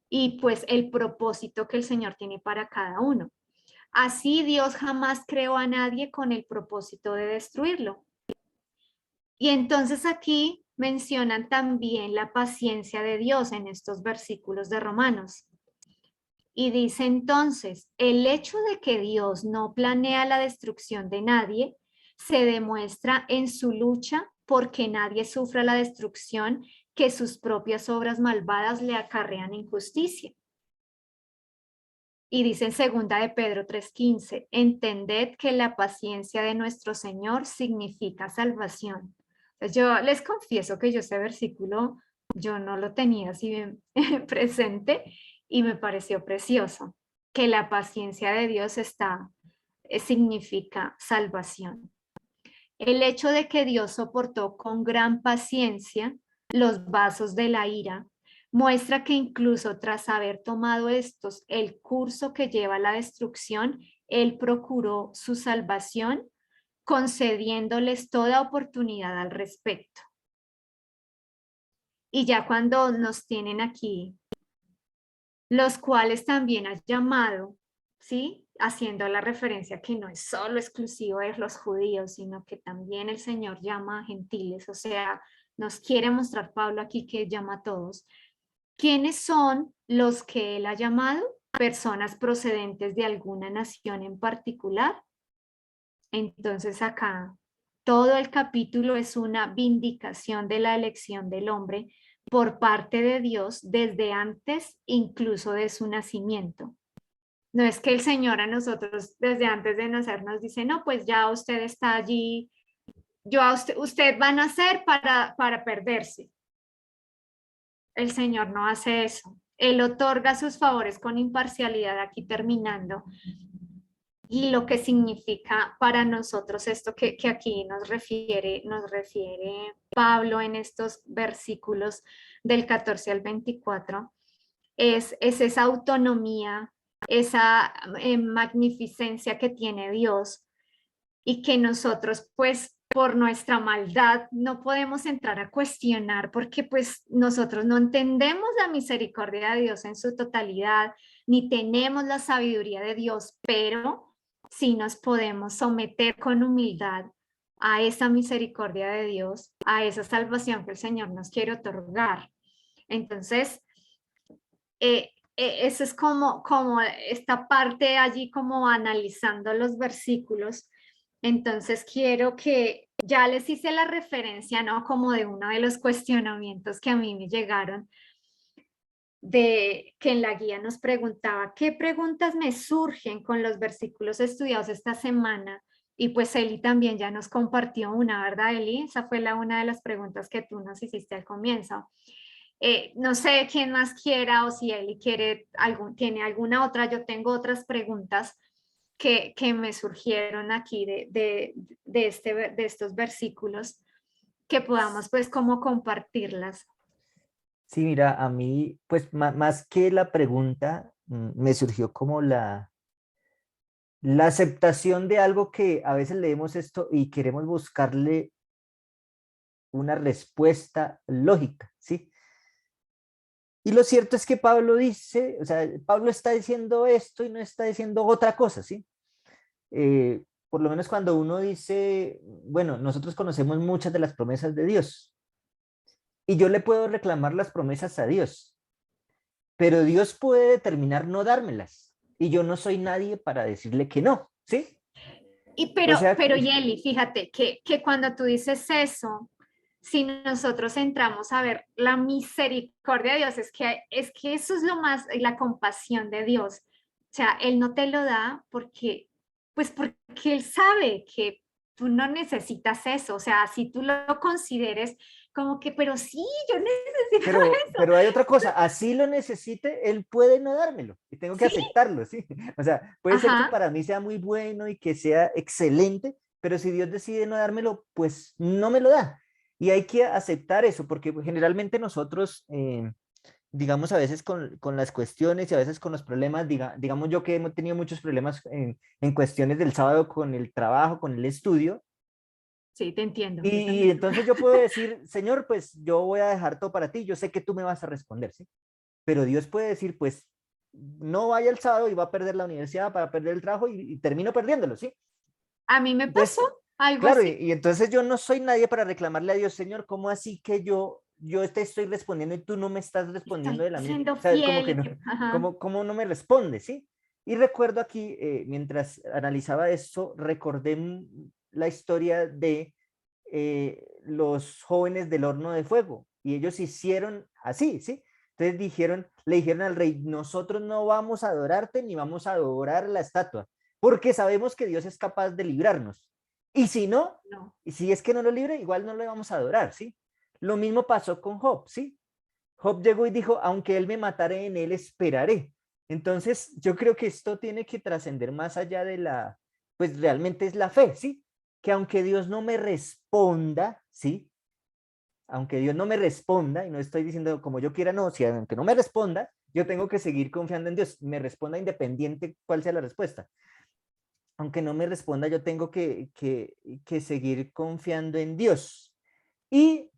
y pues el propósito que el Señor tiene para cada uno. Así Dios jamás creó a nadie con el propósito de destruirlo. Y entonces aquí mencionan también la paciencia de Dios en estos versículos de Romanos. Y dice entonces, el hecho de que Dios no planea la destrucción de nadie se demuestra en su lucha porque nadie sufra la destrucción que sus propias obras malvadas le acarrean injusticia. Y dice en segunda de Pedro 3:15, entended que la paciencia de nuestro Señor significa salvación. Yo les confieso que yo ese versículo, yo no lo tenía así bien presente y me pareció precioso, que la paciencia de Dios significa salvación. El hecho de que Dios soportó con gran paciencia los vasos de la ira muestra que incluso tras haber tomado estos el curso que lleva a la destrucción, Él procuró su salvación, concediéndoles toda oportunidad al respecto. Y ya cuando nos tienen aquí, los cuales también has llamado, ¿sí? Haciendo la referencia que no es solo exclusivo de los judíos, sino que también el Señor llama a gentiles, o sea, nos quiere mostrar Pablo aquí que llama a todos. ¿Quiénes son los que él ha llamado? Personas procedentes de alguna nación en particular. Entonces acá todo el capítulo es una vindicación de la elección del hombre por parte de Dios desde antes incluso de su nacimiento. No es que el Señor a nosotros desde antes de nacer nos dice, no, pues ya usted está allí, usted va a nacer para perderse. El Señor no hace eso. Él otorga sus favores con imparcialidad, aquí terminando. Y lo que significa para nosotros esto que aquí nos refiere Pablo en estos versículos del 14 al 24, es esa autonomía, esa magnificencia que tiene Dios y que nosotros pues por nuestra maldad no podemos entrar a cuestionar porque pues nosotros no entendemos la misericordia de Dios en su totalidad, ni tenemos la sabiduría de Dios, pero sí nos podemos someter con humildad a esa misericordia de Dios, a esa salvación que el Señor nos quiere otorgar. Entonces, eso es como esta parte allí como analizando los versículos. Entonces quiero que ya les hice la referencia, ¿no? Como de uno de los cuestionamientos que a mí me llegaron, de que en la guía nos preguntaba, ¿qué preguntas me surgen con los versículos estudiados esta semana? Y pues Eli también ya nos compartió una, ¿verdad, Eli? Esa fue una de las preguntas que tú nos hiciste al comienzo. No sé quién más quiera o si Eli tiene alguna otra. Yo tengo otras preguntas que me surgieron aquí de estos versículos que podamos pues como compartirlas. Sí, mira, a mí, pues más que la pregunta, me surgió como la aceptación de algo que a veces leemos esto y queremos buscarle una respuesta lógica, ¿sí? Y lo cierto es que Pablo dice, o sea, Pablo está diciendo esto y no está diciendo otra cosa, ¿sí? Por lo menos cuando uno dice, bueno, nosotros conocemos muchas de las promesas de Dios y yo le puedo reclamar las promesas a Dios, pero Dios puede determinar no dármelas y yo no soy nadie para decirle que no, ¿sí? O sea, Pero Yeli, fíjate que cuando tú dices eso, si nosotros entramos a ver la misericordia de Dios, es que eso es lo más, la compasión de Dios. O sea, Él no te lo da porque Él sabe que tú no necesitas eso. O sea, si tú lo consideres como que, pero sí, yo necesito eso. pero hay otra cosa, así lo necesite, él puede no dármelo y tengo que Sí, aceptarlo, ¿sí? O sea, puede ser que ajá. para mí sea muy bueno y que sea excelente, pero si Dios decide no dármelo, pues no me lo da. Y hay que aceptar eso, porque generalmente nosotros digamos, a veces con las cuestiones y a veces con los problemas, digamos yo que hemos tenido muchos problemas en cuestiones del sábado con el trabajo, con el estudio, Sí, te entiendo, yo y también. entonces yo puedo decir, Señor, pues yo voy a dejar todo para ti, yo sé que tú me vas a responder, ¿sí? Pero Dios puede decir, pues no vaya el sábado y va a perder la universidad, va a perder el trabajo y termino perdiéndolo, ¿sí? A mí me pasó Entonces, algo claro, así. y entonces yo no soy nadie para reclamarle a Dios, Señor, ¿cómo así que yo te estoy respondiendo y tú no me estás respondiendo Estoy de la misma? siendo O sea, como fiel que y no, ajá, cómo no me responde, ¿sí? Y recuerdo aquí, mientras analizaba esto, recordé la historia de los jóvenes del horno de fuego y ellos hicieron así, ¿sí? Entonces le dijeron al rey, nosotros no vamos a adorarte ni vamos a adorar la estatua, porque sabemos que Dios es capaz de librarnos. Y si no, no. y si es que no lo libre, igual no le vamos a adorar, ¿sí? Lo mismo pasó con Job, ¿sí? Job llegó y dijo, aunque él me matare, en él esperaré. Entonces, yo creo que esto tiene que trascender más allá de pues realmente es la fe, ¿sí? Que aunque Dios no me responda, ¿sí? Aunque Dios no me responda, y no estoy diciendo como yo quiera, no, si aunque no me responda, yo tengo que seguir confiando en Dios, me responda independiente cuál sea la respuesta. Aunque no me responda, yo tengo que seguir confiando en Dios. Y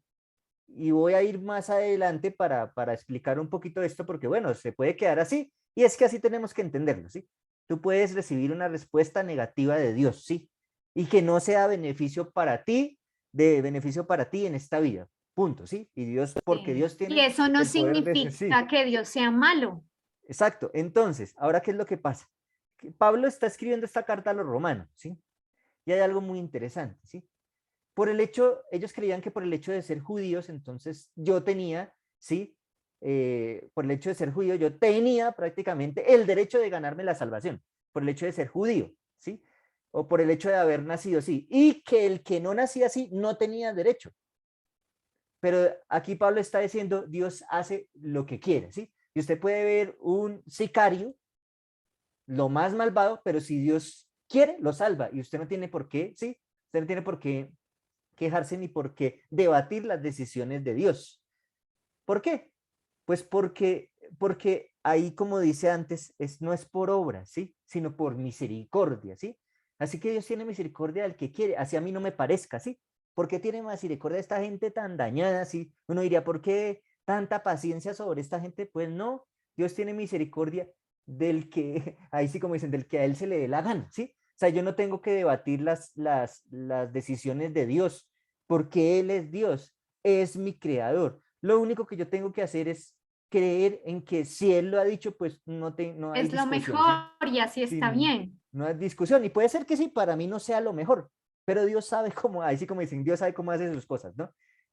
voy a ir más adelante para explicar un poquito esto, porque bueno, se puede quedar así, y es que así tenemos que entenderlo, ¿sí? Tú puedes recibir una respuesta negativa de Dios, ¿sí? Y que no sea beneficio para ti, de beneficio para ti en esta vida, punto, ¿sí? Y Dios, porque Sí. Dios Y tiene eso no el poder de decir, sí, significa que Dios sea malo. exacto. Entonces, ahora, ¿qué es lo que pasa? Que Pablo está escribiendo esta carta a los romanos, ¿sí? Y hay algo muy interesante, ¿sí? Por el hecho, ellos creían que por el hecho de ser judíos, entonces yo tenía, ¿sí? Por el hecho de ser judío, yo tenía prácticamente el derecho de ganarme la salvación, por el hecho de ser judío, ¿sí? O por el hecho de haber nacido así, y que el que no nacía así no tenía derecho. Pero aquí Pablo está diciendo, Dios hace lo que quiere, ¿sí? Y usted puede ver un sicario, lo más malvado, pero si Dios quiere, lo salva, y usted no tiene por qué, ¿sí? Usted no tiene por qué quejarse ni por qué debatir las decisiones de Dios. ¿Por qué? Pues porque ahí, como dice antes, no es por obra, ¿sí? Sino por misericordia, ¿sí? Así que Dios tiene misericordia del que quiere, así a mí no me parezca, ¿sí? ¿Por qué tiene misericordia de esta gente tan dañada, ¿sí? Uno diría, ¿por qué tanta paciencia sobre esta gente? Pues no, Dios tiene misericordia del que, ahí sí como dicen, del que a él se le dé la gana, ¿sí? O sea, yo no tengo que debatir las decisiones de Dios, porque Él es Dios, es mi creador. Lo único que yo tengo que hacer es creer en que si Él lo ha dicho, pues no hay Es lo discusión, ¿sí? mejor y así está Sí, bien. no hay discusión. Y puede ser que sí, para mí no sea lo mejor, pero Dios sabe cómo, ahí sí como dicen, Dios sabe cómo hace sus cosas, ¿no?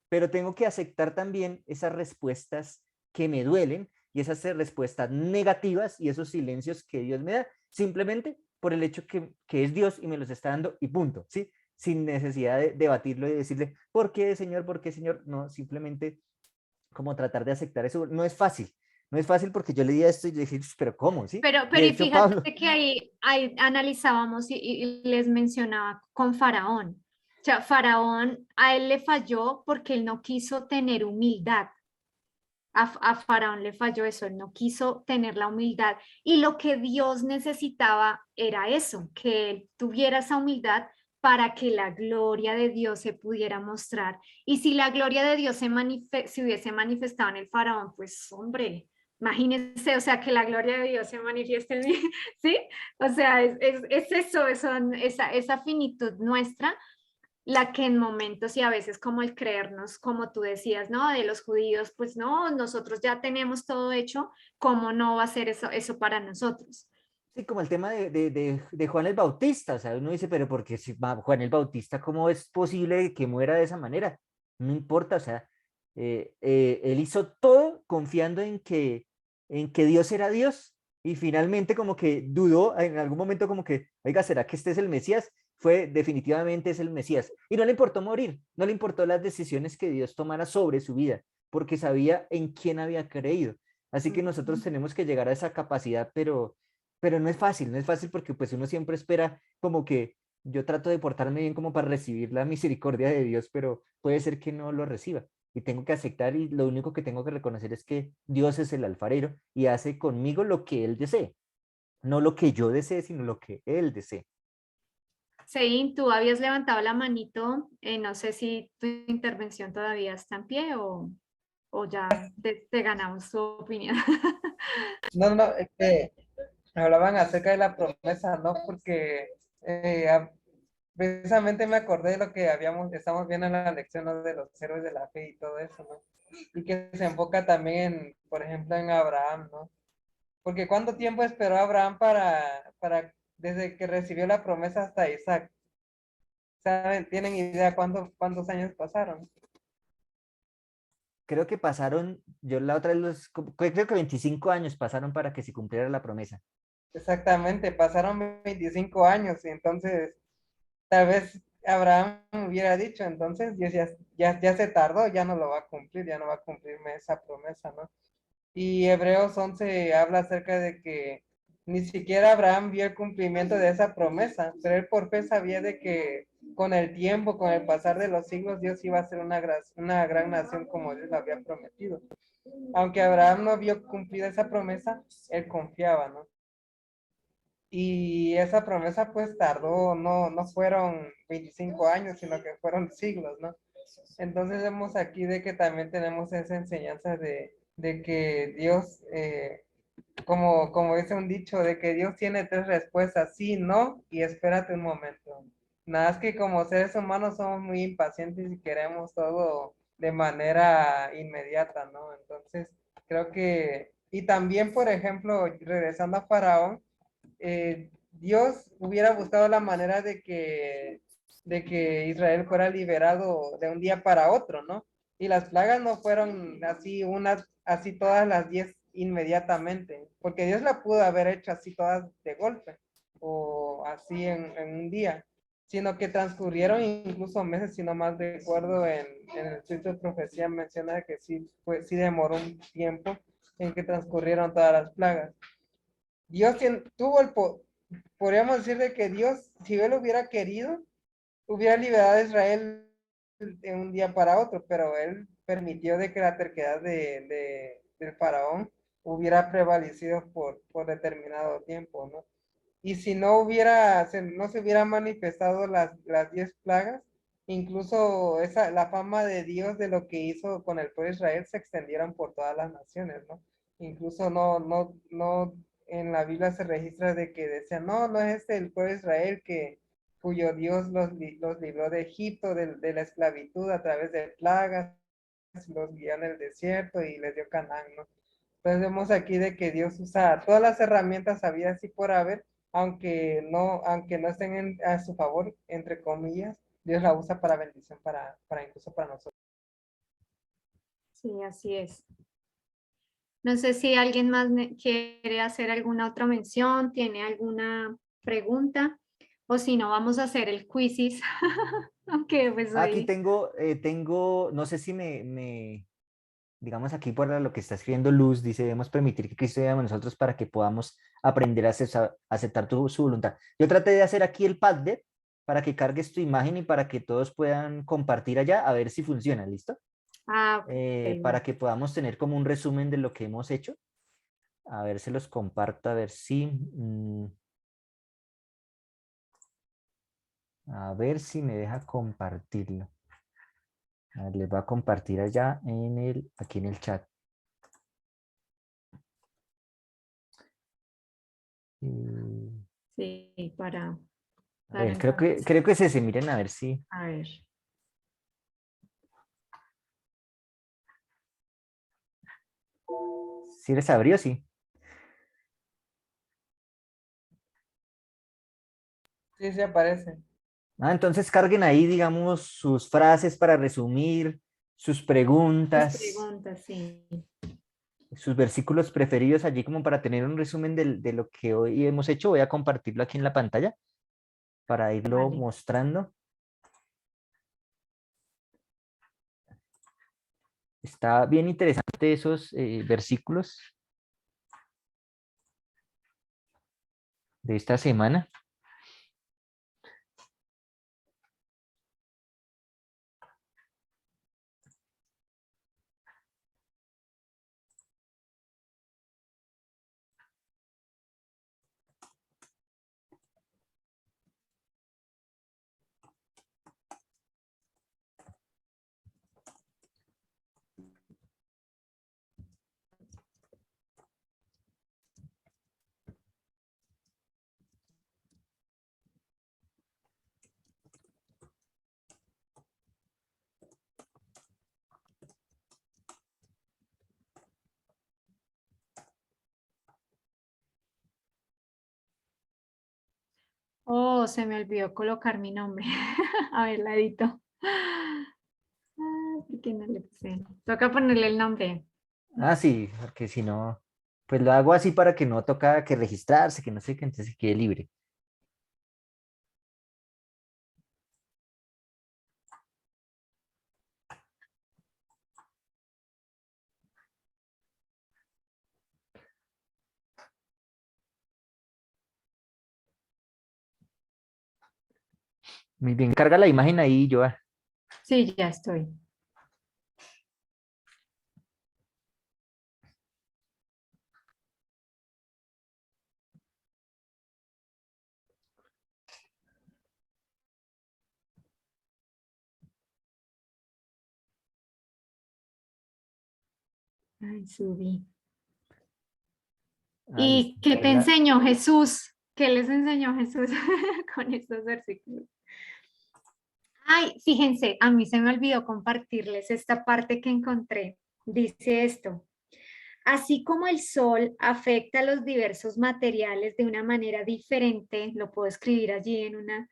Pero tengo que aceptar también esas respuestas que me duelen y esas respuestas negativas y esos silencios que Dios me da, simplemente por el hecho que es Dios y me los está dando y punto, ¿sí? Sin necesidad de debatirlo y decirle, ¿por qué, Señor? ¿Por qué, Señor? No, simplemente como tratar de aceptar eso. No es fácil, no es fácil porque yo leía esto y decía, pero ¿cómo? ¿Sí? Pero De y hecho, Pablo, fíjate que ahí analizábamos y les mencionaba con Faraón. O sea, Faraón a él le falló porque él no quiso tener humildad. A Faraón le falló eso, él no quiso tener la humildad. Y lo que Dios necesitaba era eso, que él tuviera esa humildad para que la gloria de Dios se pudiera mostrar. Y si la gloria de Dios se hubiese manifestado en el Faraón, pues hombre, imagínense, o sea, que la gloria de Dios se manifieste en mí, ¿sí? O sea, es eso, esa finitud nuestra la que en momentos y a veces como el creernos, como tú decías, ¿no? De los judíos, pues no, nosotros ya tenemos todo hecho, ¿cómo no va a ser eso para nosotros? sí, como el tema de Juan el Bautista, o sea, uno dice, pero porque si Juan el Bautista, ¿cómo es posible que muera de esa manera? No importa, o sea, él hizo todo confiando en que Dios era Dios y finalmente como que dudó en algún momento como que, oiga, ¿será que este es el Mesías? Fue definitivamente es el Mesías. Y no le importó morir, no le importó las decisiones que Dios tomara sobre su vida, porque sabía en quién había creído. Así que nosotros tenemos que llegar a esa capacidad, pero no es fácil, no es fácil porque pues uno siempre espera como que yo trato de portarme bien como para recibir la misericordia de Dios, pero puede ser que no lo reciba. y tengo que aceptar y lo único que tengo que reconocer es que Dios es el alfarero y hace conmigo lo que Él desee. No lo que yo desee, sino lo que Él desee. Sein, tú habías levantado la manito, no sé si tu intervención todavía está en pie o ya te ganamos tu opinión. No, no, es que hablaban acerca de la promesa, ¿no? Porque precisamente me acordé de lo que estamos viendo en la lección, ¿no? De los héroes de la fe y todo eso, ¿no? Y que se enfoca también, por ejemplo, en Abraham, ¿no? Porque ¿cuánto tiempo esperó Abraham desde que recibió la promesa hasta Isaac? ¿Saben? ¿Tienen idea cuántos años pasaron? Creo que pasaron, yo la otra vez creo que 25 años pasaron para que se cumpliera la promesa. Exactamente, pasaron 25 años y entonces tal vez Abraham hubiera dicho, entonces Dios ya se tardó, ya no lo va a cumplir, ya no va a cumplirme esa promesa, ¿no? Y Hebreos 11 habla acerca de que ni siquiera Abraham vio el cumplimiento de esa promesa, pero él por fe sabía de que con el tiempo, con el pasar de los siglos, Dios iba a ser una gran nación como Dios lo había prometido. Aunque Abraham no vio cumplida esa promesa, él confiaba, ¿no? Y esa promesa pues tardó, no fueron 25 años, sino que fueron siglos, ¿no? Entonces vemos aquí de que también tenemos esa enseñanza de que Dios, como dice un dicho, de que Dios tiene tres respuestas, sí, no, y espérate un momento. Nada es que como seres humanos somos muy impacientes y queremos todo de manera inmediata, ¿no? Entonces, creo que, y también, por ejemplo, regresando a Faraón, Dios hubiera buscado la manera de que Israel fuera liberado de un día para otro, ¿no? Y las plagas no fueron así todas las 10 inmediatamente, porque Dios la pudo haber hecho así todas de golpe o así en un día, sino que transcurrieron incluso meses, si no mal recuerdo, en el Espíritu de Profecía menciona que sí demoró un tiempo en que transcurrieron todas las plagas. Dios tuvo podríamos decir de que Dios, si él hubiera querido, hubiera liberado a Israel de un día para otro, pero él permitió de que la terquedad del faraón hubiera prevalecido por determinado tiempo, ¿no? Y si no se hubiera manifestado las 10 plagas, incluso la fama de Dios de lo que hizo con el pueblo de Israel se extendieron por todas las naciones, ¿no? Incluso no, en la Biblia se registra de que decían, no es el pueblo de Israel cuyo Dios los libró de Egipto, de la esclavitud a través de plagas, los guió en el desierto y les dio Canaán, ¿no? Entonces vemos aquí de que Dios usa todas las herramientas habidas y por haber, aunque no estén a su favor, entre comillas, Dios la usa para bendición, incluso para nosotros. Sí, así es. No sé si alguien más quiere hacer alguna otra mención, tiene alguna pregunta, o si no, vamos a hacer el quizzes. Aunque pues Aquí hoy. tengo, no sé si digamos aquí por lo que está escribiendo Luz, dice, debemos permitir que Cristo viva en nosotros para que podamos aprender a aceptar su voluntad. Yo traté de hacer aquí el Padlet para que cargues tu imagen y para que todos puedan compartir allá, a ver si funciona, ¿listo? Ok, Para que podamos tener como un resumen de lo que hemos hecho. A ver, se los comparto, a ver si... a ver si me deja compartirlo. A ver, les voy a compartir allá aquí en el chat. sí, para A ver, entonces, creo que es ese, miren a ver si... a ver. ¿Si les abrió? Sí. Sí, sí aparece. Entonces carguen ahí, digamos, sus frases para resumir, sus Tus preguntas, preguntas, sí. sus versículos preferidos allí como para tener un resumen de lo que hoy hemos hecho. Voy a compartirlo aquí en la pantalla para irlo Vale. mostrando. Está bien interesante esos versículos de esta semana. Oh, se me olvidó colocar mi nombre. A ver, la edito. ¿Por qué no le puse? Toca ponerle el nombre. Ah, sí, porque si no, pues lo hago así para que no toca que registrarse, que no sé qué, entonces quede libre. Muy bien, carga la imagen ahí, Joa. Sí, ya estoy. Ay, subí. Ah, listo. ¿Y qué te enseñó Jesús? ¿Qué les enseñó Jesús con estos versículos? Ay, fíjense, a mí se me olvidó compartirles esta parte que encontré. Dice esto: así como el sol afecta a los diversos materiales de una manera diferente, lo puedo escribir allí en una,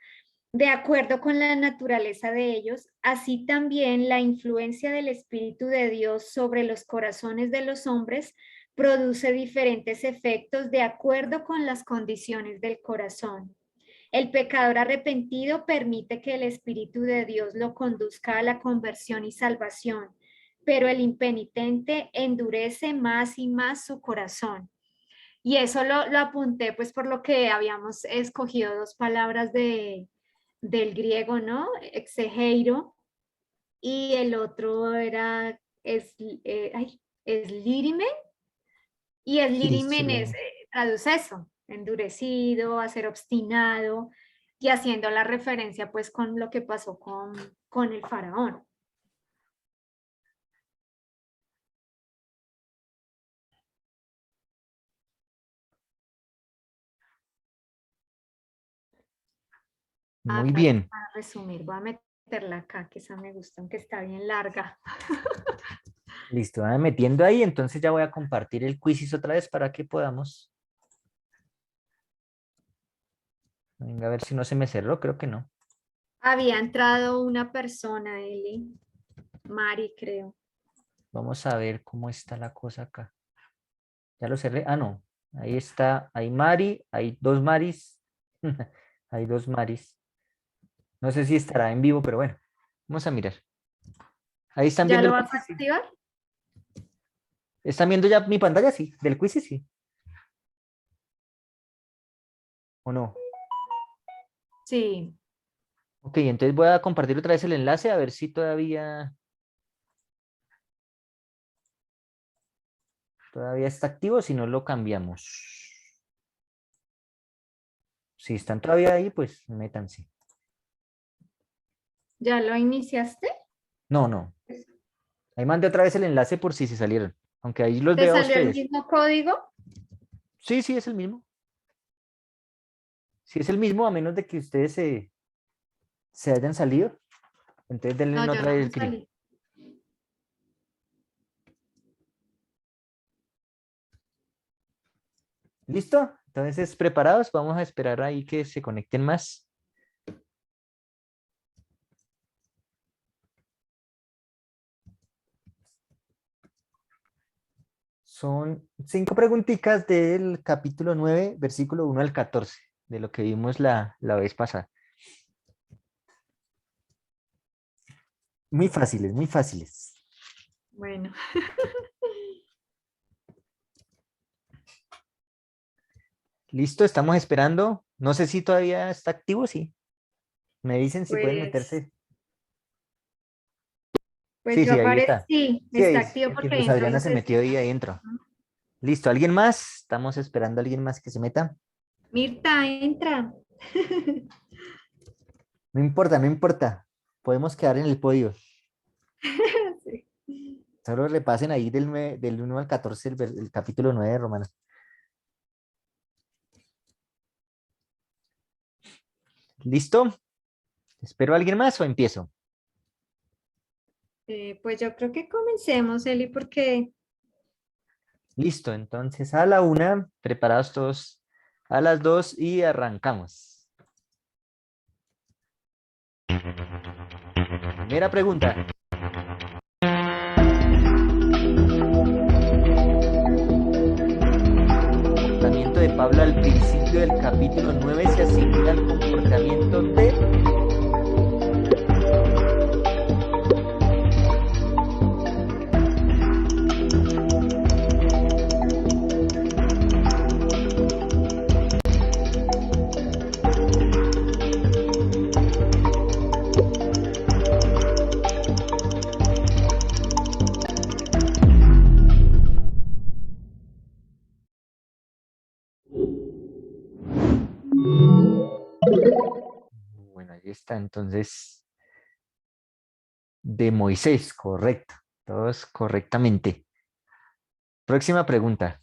de acuerdo con la naturaleza de ellos, así también la influencia del Espíritu de Dios sobre los corazones de los hombres produce diferentes efectos de acuerdo con las condiciones del corazón. El pecador arrepentido permite que el Espíritu de Dios lo conduzca a la conversión y salvación, pero el impenitente endurece más y más su corazón. Y eso lo apunté pues por lo que habíamos escogido dos palabras del griego, ¿no? Exegeiro, y el otro era eslírime, y Sí, sí, eslírimen es, traduce eso, endurecido, a ser obstinado, y haciendo la referencia pues con lo que pasó con el faraón. muy Pero bien. para resumir, voy a meterla acá, que esa me gusta, aunque está bien larga. Listo, va metiendo ahí, entonces ya voy a compartir el quizzes otra vez para que podamos. Venga, a ver si no se me cerró, creo que no. Había entrado una persona, Eli, Mari, creo. Vamos a ver cómo está la cosa acá. Ya lo cerré. Ah, no. Ahí está. Hay Mari, hay dos Maris. Hay dos Maris. No sé si estará en vivo, pero bueno, vamos a mirar. Ahí están ¿Ya viendo lo el vas quiz, a sí. activar? ¿Están viendo ya mi pantalla? Sí. ¿Del quiz? Sí. ¿O no? Sí, Ok, entonces voy a compartir otra vez el enlace a ver si todavía está activo, si no lo cambiamos. Si están todavía ahí, pues métanse. ¿ya lo iniciaste? No, no. Ahí mandé otra vez el enlace por si se salieron. Aunque ahí los ¿Te veo a salió el ustedes. mismo código? Sí, sí, es el mismo. Sí, es el mismo, a menos de que ustedes se hayan salido. Entonces denle No, yo otra no vez me el clic. salí. ¿Listo? Entonces, preparados. Vamos a esperar ahí que se conecten más. Son 5 preguntitas del capítulo 9, versículo 1 al 14, de lo que vimos la vez pasada. Muy fáciles, muy fáciles. Bueno, Listo, estamos esperando. No sé si todavía está activo, sí. Me dicen si pueden pues, meterse. pues Sí, yo sí, ahí aparecí, está. sí, Sí, está ahí es activo porque porque Luz dentro Adriana Luz se metió ahí Adriana. adentro. Listo, ¿alguien más? Estamos esperando a alguien más que se meta. Mirta, entra. No importa, no importa. Podemos quedar en el podio. Sí. Solo repasen ahí del 1 al 14 el capítulo 9 de Romanos. ¿Listo? ¿Espero a alguien más o empiezo? Pues yo creo que comencemos, Eli, porque Listo, entonces a la 1, preparados todos a las 2 y arrancamos. Primera pregunta. El comportamiento de Pablo al principio del capítulo 9 se asimila al comportamiento de... Bueno, ahí está, entonces, de Moisés, correcto. Todos correctamente. Próxima pregunta.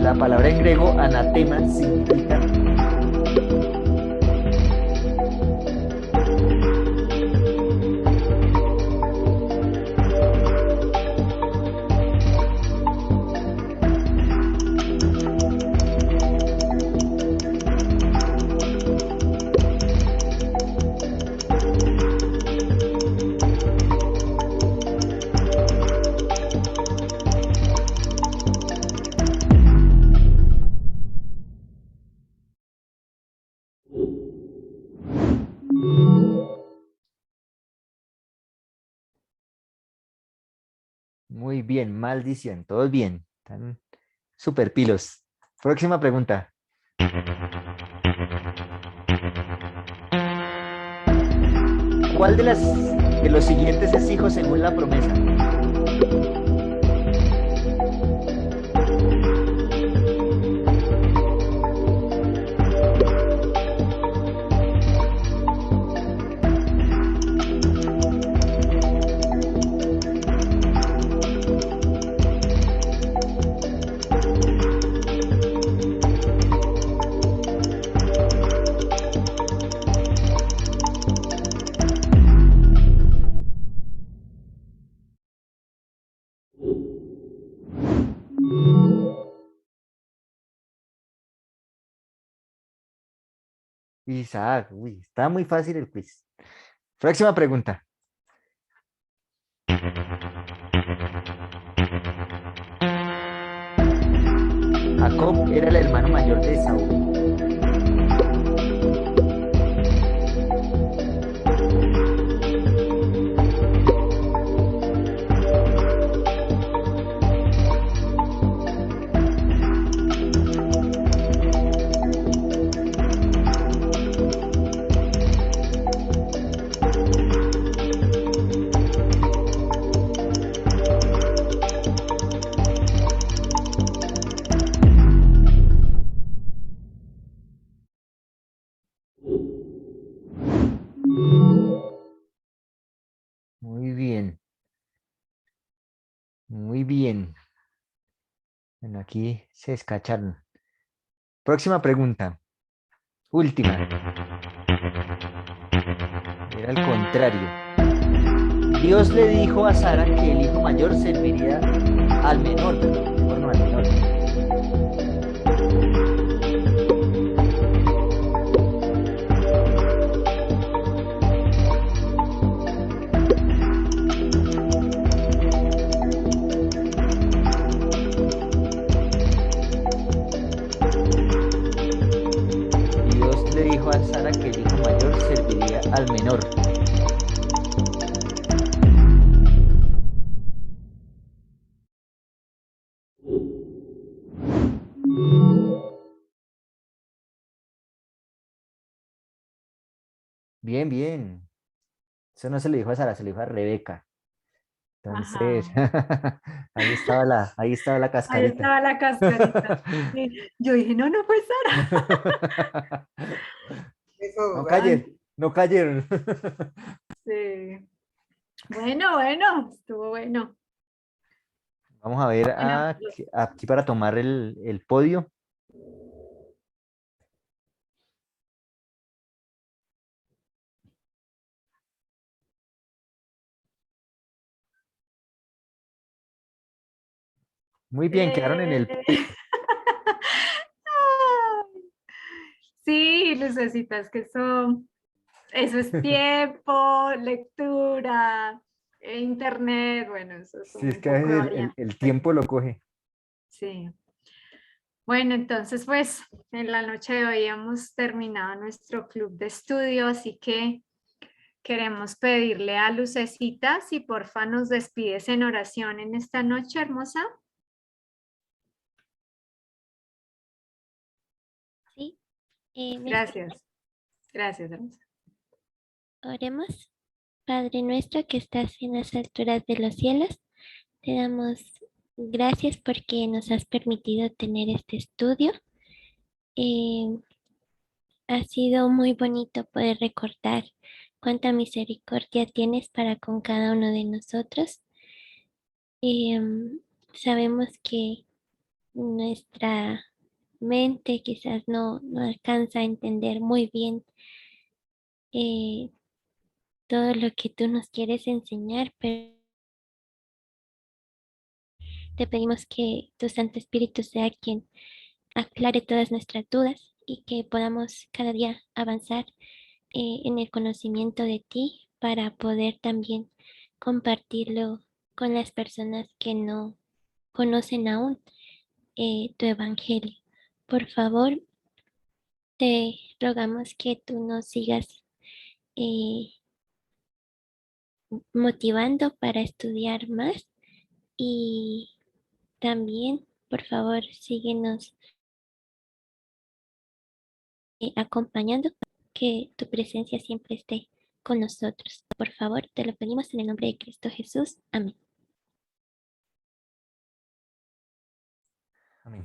La palabra en griego anatema significa... Muy bien, maldición, todos bien. Están súper pilos. Próxima pregunta. ¿Cuál de los siguientes es hijo según la promesa? Isaac, uy, está muy fácil el quiz. Próxima pregunta. Jacob era el hermano mayor de Esaú. Muy bien, muy bien. Bueno, aquí se escacharon. Próxima pregunta. Última. Era el contrario. Dios le dijo a Sara que el hijo mayor serviría al menor, perdón, mejor no al menor. Dios le dijo a Sara que el hijo mayor serviría al menor. Bien, bien. Eso no se le dijo a Sara, se le dijo a Rebeca. Entonces, Ajá. ahí estaba la Ahí cascarita. estaba la cascarita. Sí, yo dije, no, no fue Sara. Eso No jugando. cayeron, no cayeron. Sí. Bueno, bueno, estuvo bueno. Vamos a ver Bueno, aquí para tomar el podio. Muy bien, quedaron en el eh, podio. Lucecita, es que eso es tiempo, lectura, internet, bueno, eso es Sí, es un que a poco veces variante. el tiempo lo coge. Sí. Bueno, entonces pues en la noche de hoy hemos terminado nuestro club de estudio, así que queremos pedirle a Lucecita si porfa nos despides en oración en esta noche, hermosa. Sí, Gracias. Gracias, hermosa. oremos. Padre nuestro que estás en las alturas de los cielos, te damos gracias porque nos has permitido tener este estudio. Eh, Ha sido muy bonito poder recordar cuánta misericordia tienes para con cada uno de nosotros. Sabemos que nuestra mente quizás no alcanza a entender muy bien eh, todo lo que tú nos quieres enseñar, pero te pedimos que tu Santo Espíritu sea quien aclare todas nuestras dudas y que podamos cada día avanzar en el conocimiento de ti para poder también compartirlo con las personas que no conocen aún tu evangelio. Por favor, te rogamos que tú nos sigas eh, motivando para estudiar más y también, por favor, síguenos acompañando, que tu presencia siempre esté con nosotros. Por favor, te lo pedimos en el nombre de Cristo Jesús. Amén. Amén.